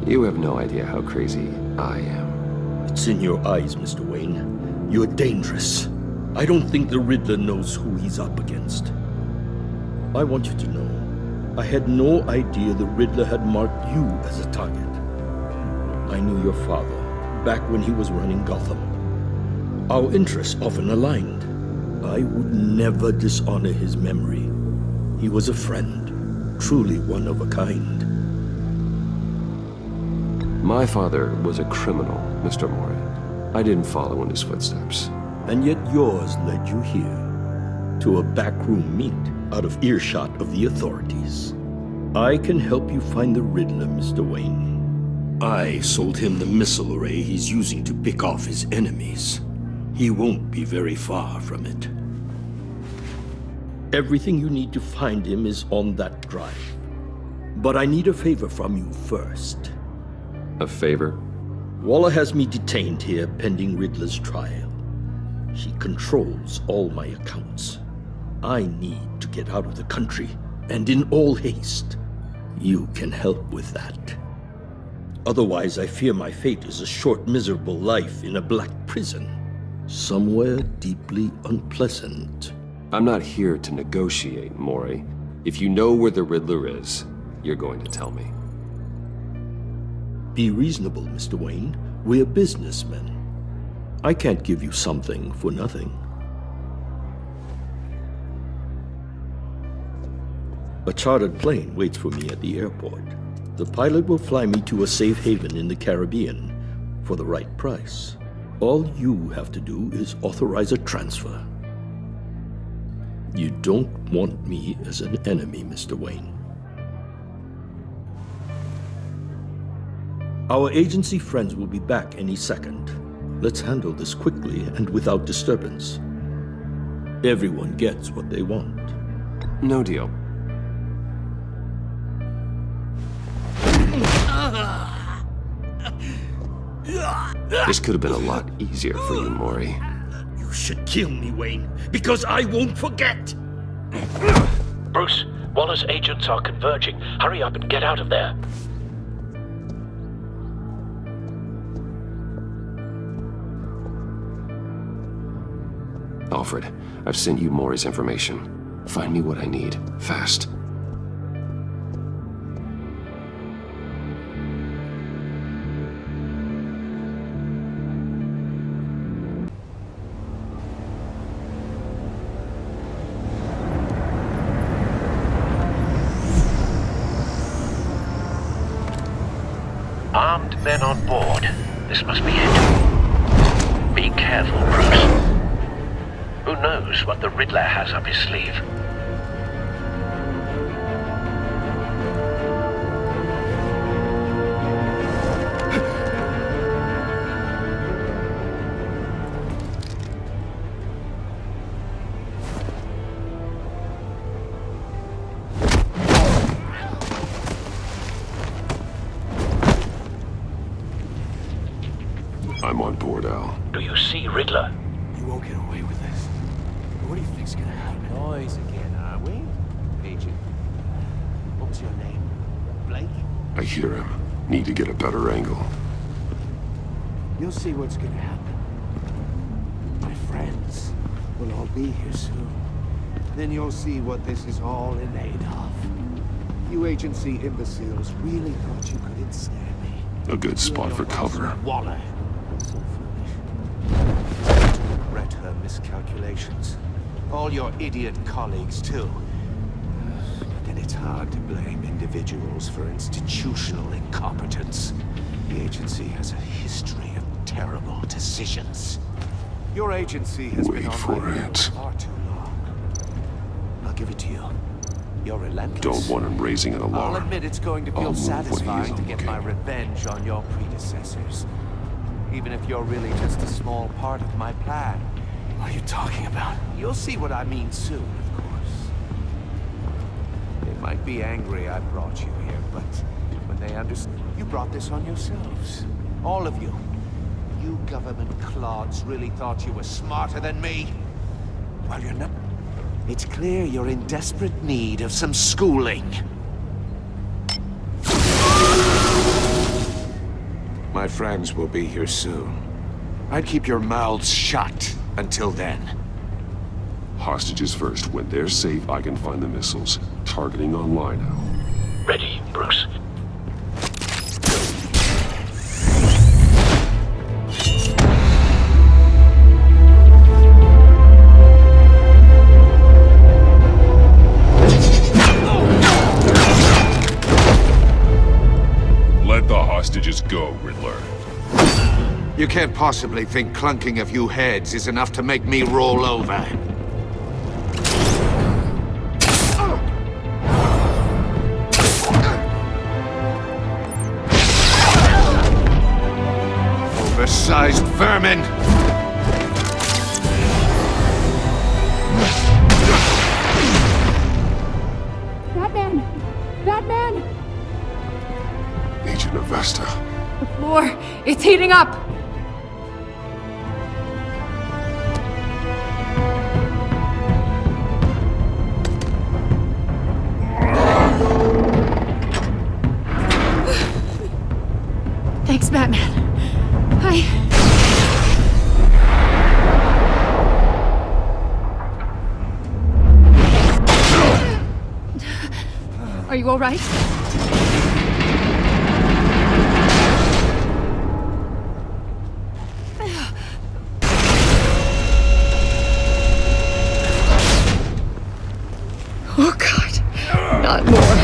Speaker 1: You have no idea how crazy I am.
Speaker 3: It's in your eyes, Mr. Wayne. You're dangerous. I don't think the Riddler knows who he's up against. I want you to know, I had no idea the Riddler had marked you as a target. I knew your father, back when he was running Gotham. Our interests often aligned. I would never dishonor his memory. He was a friend, truly one of a kind.
Speaker 1: My father was a criminal, Mr. Mori. I didn't follow in his footsteps.
Speaker 3: And yet yours led you here, to a backroom meet out of earshot of the authorities. I can help you find the Riddler, Mr. Wayne. I sold him the missile array he's using to pick off his enemies. He won't be very far from it. Everything you need to find him is on that drive. But I need a favor from you first.
Speaker 1: A favor?
Speaker 3: Waller has me detained here pending Riddler's trial. She controls all my accounts. I need to get out of the country, and in all haste. You can help with that. Otherwise, I fear my fate is a short, miserable life in a black prison. Somewhere deeply unpleasant.
Speaker 1: I'm not here to negotiate, Mori. If you know where the Riddler is, you're going to tell me.
Speaker 3: Be reasonable, Mr. Wayne. We're businessmen. I can't give you something for nothing. A chartered plane waits for me at the airport. The pilot will fly me to a safe haven in the Caribbean for the right price. All you have to do is authorize a transfer. You don't want me as an enemy, Mr. Wayne. Our agency friends will be back any second. Let's handle this quickly and without disturbance. Everyone gets what they want.
Speaker 1: No deal. This could have been a lot easier for you, Maury.
Speaker 3: You should kill me, Wayne, because I won't forget!
Speaker 4: Bruce, Waller's agents are converging. Hurry up and get out of there.
Speaker 1: Alfred, I've sent you Maury's information. Find me what I need, fast.
Speaker 4: Armed men on board. This must be it. Be careful, Bruce. Who knows what the Riddler has up his sleeve?
Speaker 9: I'm on board, Al.
Speaker 4: Do you see Riddler?
Speaker 19: You won't get away with this. What do you think's gonna happen?
Speaker 10: Noise again, are we? Agent. What was your name? Blake?
Speaker 9: I hear him. Need to get a better angle.
Speaker 19: You'll see what's gonna happen. My friends will all be here soon. Then you'll see what this is all in aid of. You agency imbeciles really thought you could ensnare me.
Speaker 9: A good spot for cover.
Speaker 19: Waller. So foolish. Regret her miscalculations. All your idiot colleagues, too. And it's hard to blame individuals for institutional incompetence. The agency has a history of terrible decisions. Your agency has been on my head for far too long. I'll give it to you. You're relentless.
Speaker 9: Don't want him raising an alarm.
Speaker 19: I'll admit it's going to feel
Speaker 9: I'll move when
Speaker 19: satisfying
Speaker 9: he's
Speaker 19: to get my revenge on your predecessors. Even if you're really just a small part of my plan. What are you talking about? You'll see what I mean soon, of course. They might be angry I brought you here, but when they understand, you brought this on yourselves. All of you. You government clods really thought you were smarter than me? Well, you're not. It's clear you're in desperate need of some schooling. My friends will be here soon. I'd keep your mouths shut until then.
Speaker 9: Hostages first. When they're safe, I can find the missiles. Targeting online now.
Speaker 4: Ready, Bruce.
Speaker 9: Let the hostages go, Riddler.
Speaker 19: You can't possibly think clunking a few heads is enough to make me roll over. Oversized vermin!
Speaker 6: Batman! Batman!
Speaker 9: Agent Avesta.
Speaker 6: The floor, it's heating up! Thanks, Batman. Are you all right? Oh, God. Not more.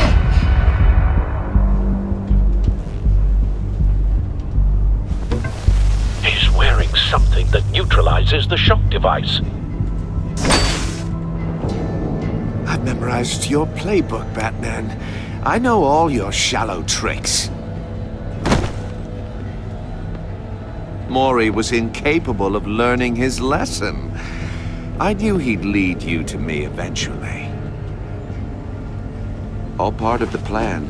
Speaker 4: He's wearing something. device.
Speaker 10: I've memorized your playbook, Batman. I know all your shallow tricks. Mori was incapable of learning his lesson. I knew he'd lead you to me eventually. All part of the plan.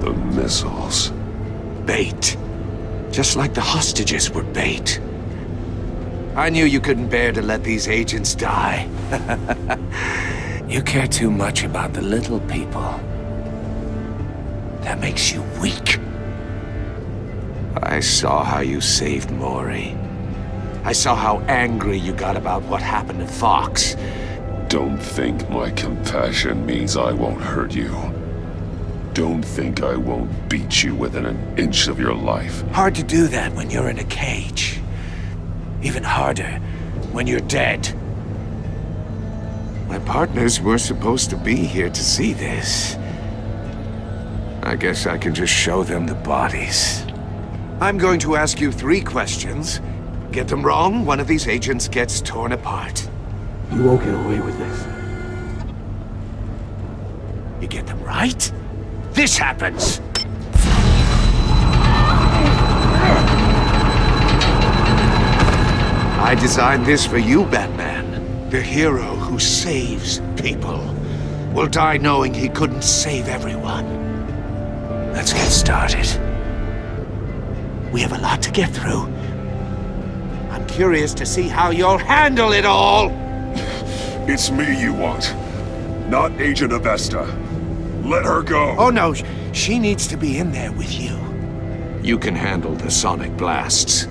Speaker 9: The missiles.
Speaker 10: Bait. Just like the hostages were bait. I knew you couldn't bear to let these agents die. You care too much about the little people. That makes you weak. I saw how you saved Mori. I saw how angry you got about what happened to Fox.
Speaker 9: Don't think my compassion means I won't hurt you. Don't think I won't beat you within an inch of your life.
Speaker 10: Hard to do that when you're in a cage. Even harder when you're dead. My partners were supposed to be here to see this. I guess I can just show them the bodies. I'm going to ask you 3 questions. Get them wrong, one of these agents gets torn apart.
Speaker 3: You won't get away with this.
Speaker 10: You get them right, this happens! I designed this for you, Batman. The hero who saves people will die knowing he couldn't save everyone. Let's get started. We have a lot to get through. I'm curious to see how you'll handle it all!
Speaker 9: It's me you want, not Agent Avesta. Let her go!
Speaker 10: Oh no, she needs to be in there with you. You can handle the sonic blasts.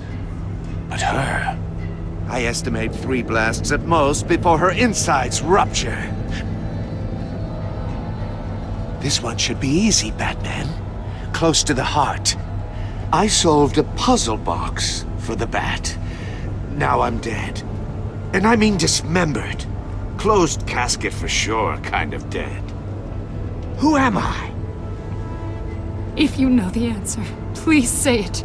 Speaker 10: But her... I estimate 3 blasts at most before her insides rupture. This one should be easy, Batman. Close to the heart. I solved a puzzle box for the Bat. Now I'm dead. And I mean dismembered. Closed casket for sure, kind of dead. Who am I?
Speaker 6: If you know the answer, please say it.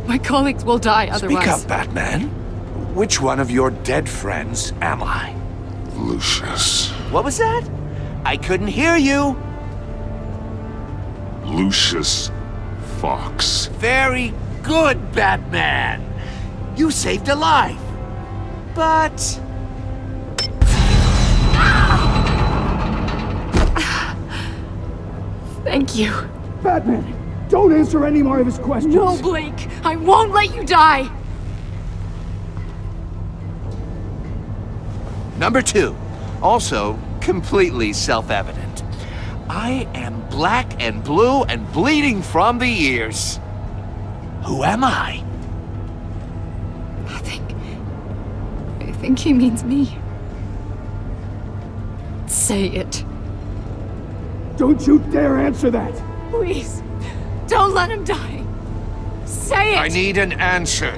Speaker 6: My colleagues will die otherwise.
Speaker 10: Speak up, Batman. Which one of your dead friends am I?
Speaker 9: Lucius.
Speaker 10: What was that? I couldn't hear you.
Speaker 9: Lucius Fox.
Speaker 10: Very good, Batman. You saved a life. But...
Speaker 6: Thank you.
Speaker 3: Batman, don't answer any more of his questions.
Speaker 6: No, Blake. I won't let you die.
Speaker 10: Number 2, also completely self-evident. I am black and blue and bleeding from the ears. Who am I?
Speaker 6: I think he means me. Say it.
Speaker 3: Don't you dare answer that!
Speaker 6: Please, don't let him die. Say it!
Speaker 10: I need an answer.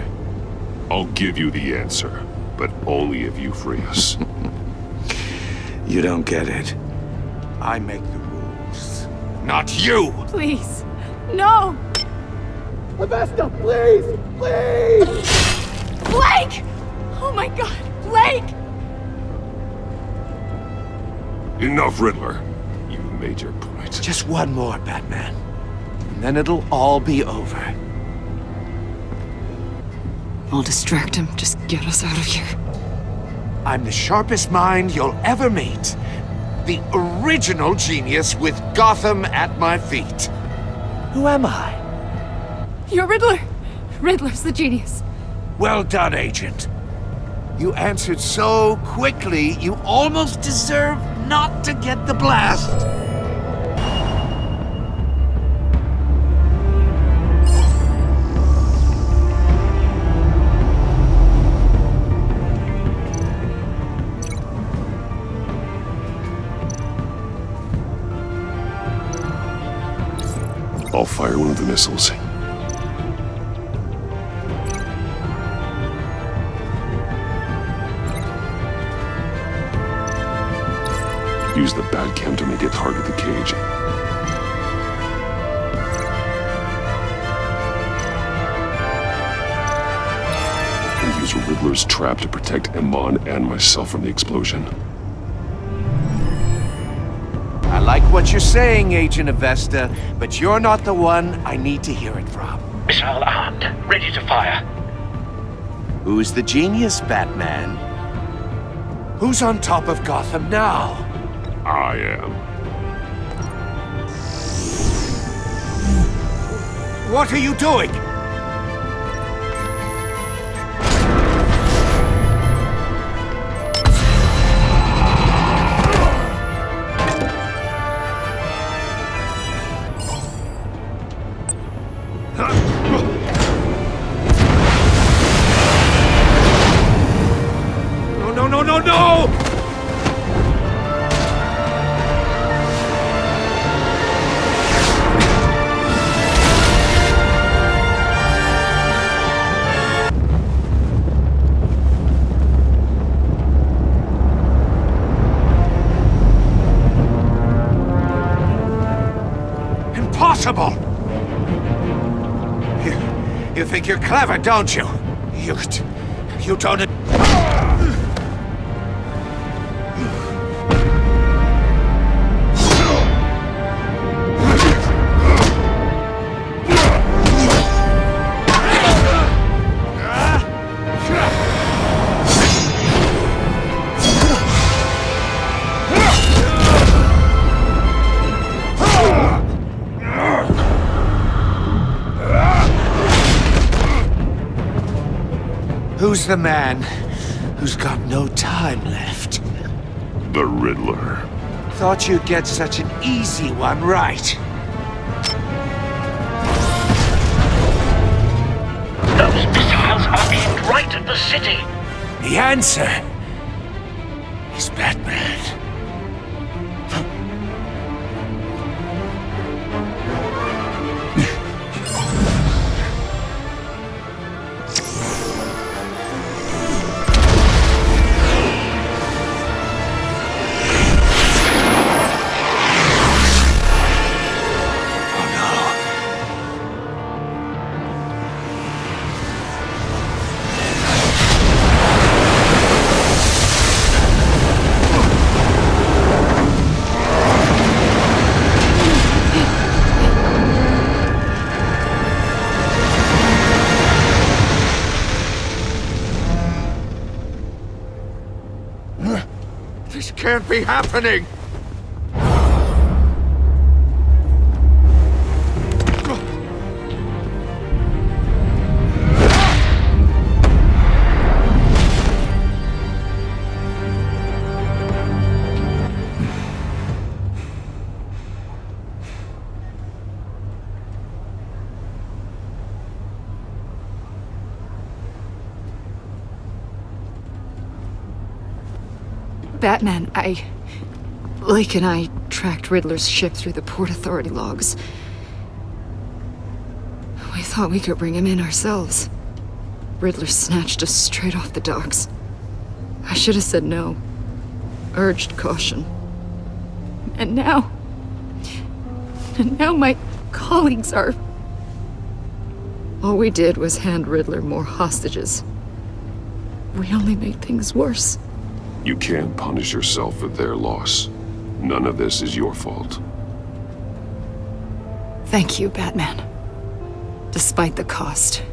Speaker 9: I'll give you the answer, but only if you free us.
Speaker 10: You don't get it. I make the rules, not you!
Speaker 6: Please, no!
Speaker 3: Avesta, please! Please!
Speaker 6: Blake! Oh my god, Blake!
Speaker 9: Enough, Riddler. You made your point.
Speaker 10: Just one more, Batman. And then it'll all be over.
Speaker 13: I'll distract him. Just get us out of here.
Speaker 10: I'm the sharpest mind you'll ever meet. The original genius with Gotham at my feet. Who am I?
Speaker 6: You're Riddler. Riddler's the genius.
Speaker 10: Well done, Agent. You answered so quickly, you almost deserve not to get the blast.
Speaker 9: I'll fire one of the missiles. Use the Batcam to make it target the cage. and use Riddler's trap to protect Iman and myself from the explosion.
Speaker 10: I like what you're saying, Agent Avesta, but you're not the one I need to hear it from.
Speaker 7: Missile armed, ready to fire.
Speaker 10: Who's the genius, Batman? Who's on top of Gotham now?
Speaker 9: I am.
Speaker 10: What are you doing?
Speaker 7: No!
Speaker 10: Impossible! You think you're clever, don't you? You don't... Who's the man who's got no time left?
Speaker 9: The Riddler.
Speaker 10: Thought you'd get such an easy one right.
Speaker 7: Those missiles are aimed right at the city.
Speaker 10: The answer is Batman.
Speaker 7: This can't be happening!
Speaker 6: Batman, Lake and I tracked Riddler's ship through the Port Authority logs. We thought we could bring him in ourselves. Riddler snatched us straight off the docks. I should have said no. Urged caution. And now my colleagues are... All we did was hand Riddler more hostages. We only made things worse.
Speaker 9: You can't punish yourself for their loss. None of this is your fault.
Speaker 6: Thank you, Batman. Despite the cost,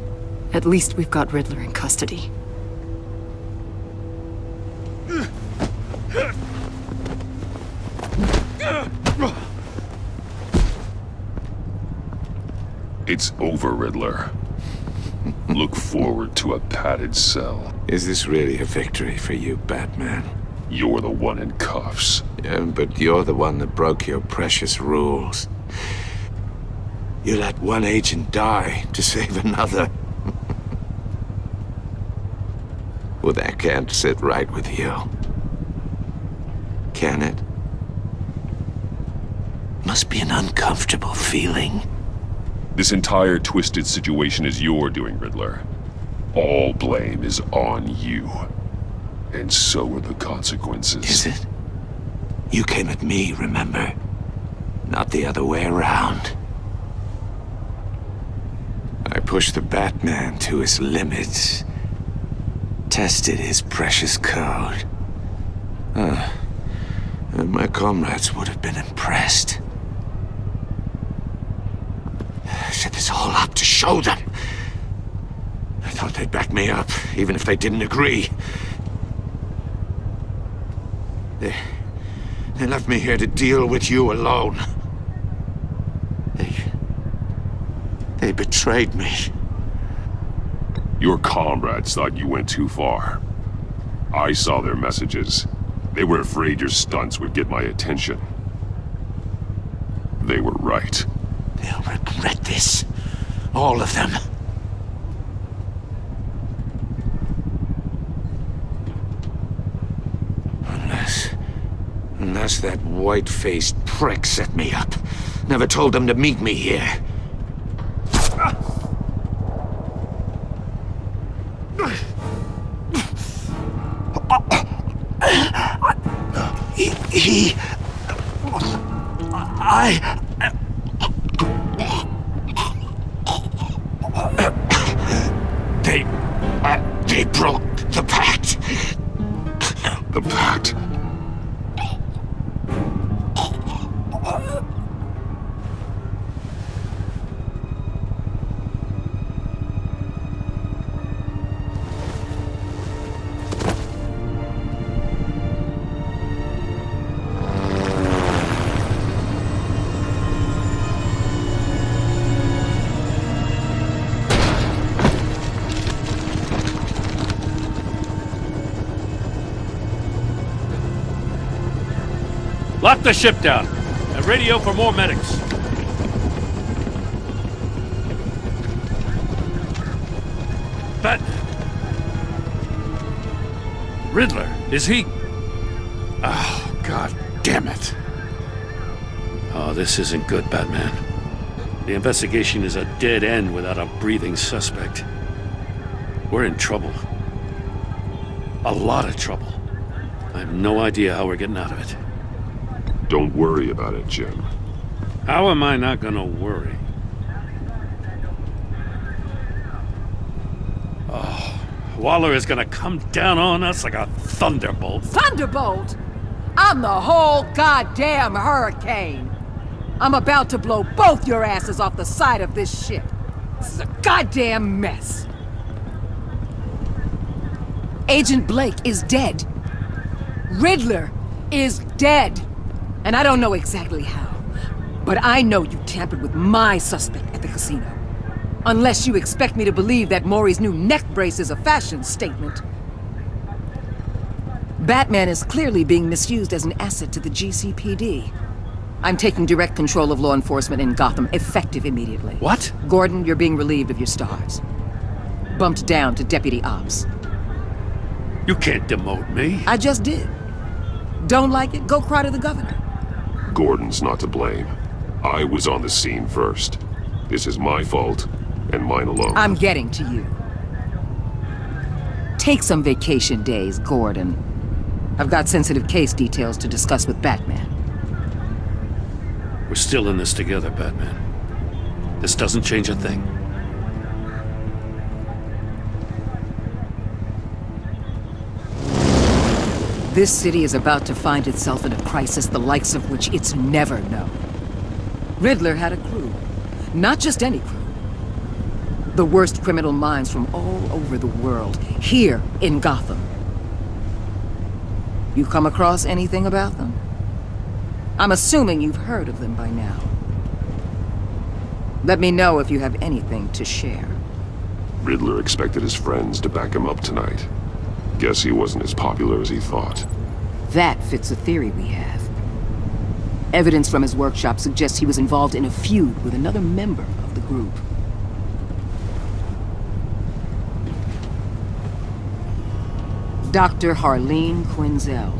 Speaker 6: at least we've got Riddler in custody.
Speaker 9: It's over, Riddler. Look forward to a padded cell.
Speaker 15: Is this really a victory for you, Batman?
Speaker 9: You're the one in cuffs.
Speaker 15: Yeah, but you're the one that broke your precious rules. You let one agent die to save another. Well, that can't sit right with you. Can it? Must be an uncomfortable feeling.
Speaker 9: This entire twisted situation is your doing, Riddler. All blame is on you. And so are the consequences.
Speaker 15: Is it? You came at me, remember? Not the other way around. I pushed the Batman to his limits. tested his precious code. And my comrades would have been impressed. I set this all up to show them. I thought they'd back me up, even if they didn't agree. They left me here to deal with you alone. They betrayed me.
Speaker 9: Your comrades thought you went too far. I saw their messages. They were afraid your stunts would get my attention. They were right.
Speaker 15: They'll regret this. All of them. Unless that white-faced prick set me up. Never told them to meet me here. They broke the pact.
Speaker 9: The pact?
Speaker 11: Lock the ship down and radio for more medics. Riddler, is he? Oh, God damn it. Oh, this isn't good, Batman. The investigation is a dead end without a breathing suspect. We're in trouble. A lot of trouble. I have no idea how we're getting out of it.
Speaker 9: Don't worry about it, Jim.
Speaker 11: How am I not gonna worry? Oh, Waller is gonna come down on us like a thunderbolt.
Speaker 14: Thunderbolt? I'm the whole goddamn hurricane. I'm about to blow both your asses off the side of this ship. This is a goddamn mess. Agent Blake is dead. Riddler is dead. And I don't know exactly how, but I know you tampered with my suspect at the casino. Unless you expect me to believe that Maury's new neck brace is a fashion statement. Batman is clearly being misused as an asset to the GCPD. I'm taking direct control of law enforcement in Gotham, effective immediately.
Speaker 11: What?
Speaker 14: Gordon, you're being relieved of your stars. Bumped down to Deputy Ops.
Speaker 11: You can't demote me.
Speaker 14: I just did. Don't like it? Go cry to the governor.
Speaker 9: Gordon's not to blame. I was on the scene first. This is my fault, and mine alone.
Speaker 14: I'm getting to you. Take some vacation days, Gordon. I've got sensitive case details to discuss with Batman.
Speaker 11: We're still in this together, Batman. This doesn't change a thing.
Speaker 14: This city is about to find itself in a crisis the likes of which it's never known. Riddler had a crew. Not just any crew. The worst criminal minds from all over the world, here in Gotham. You come across anything about them? I'm assuming you've heard of them by now. Let me know if you have anything to share.
Speaker 9: Riddler expected his friends to back him up tonight. Guess he wasn't as popular as he thought.
Speaker 14: That fits a theory we have. Evidence from his workshop suggests he was involved in a feud with another member of the group. Dr. Harleen Quinzel,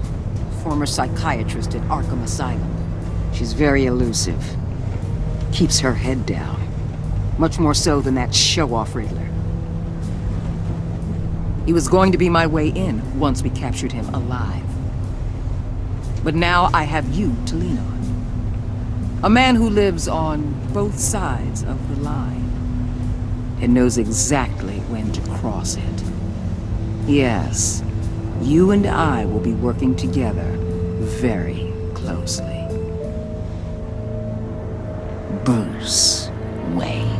Speaker 14: former psychiatrist at Arkham Asylum. She's very elusive. Keeps her head down. Much more so than that show-off Riddler. He was going to be my way in once we captured him alive. But now I have you to lean on. A man who lives on both sides of the line and knows exactly when to cross it. Yes. You and I will be working together very closely. Bruce Wayne.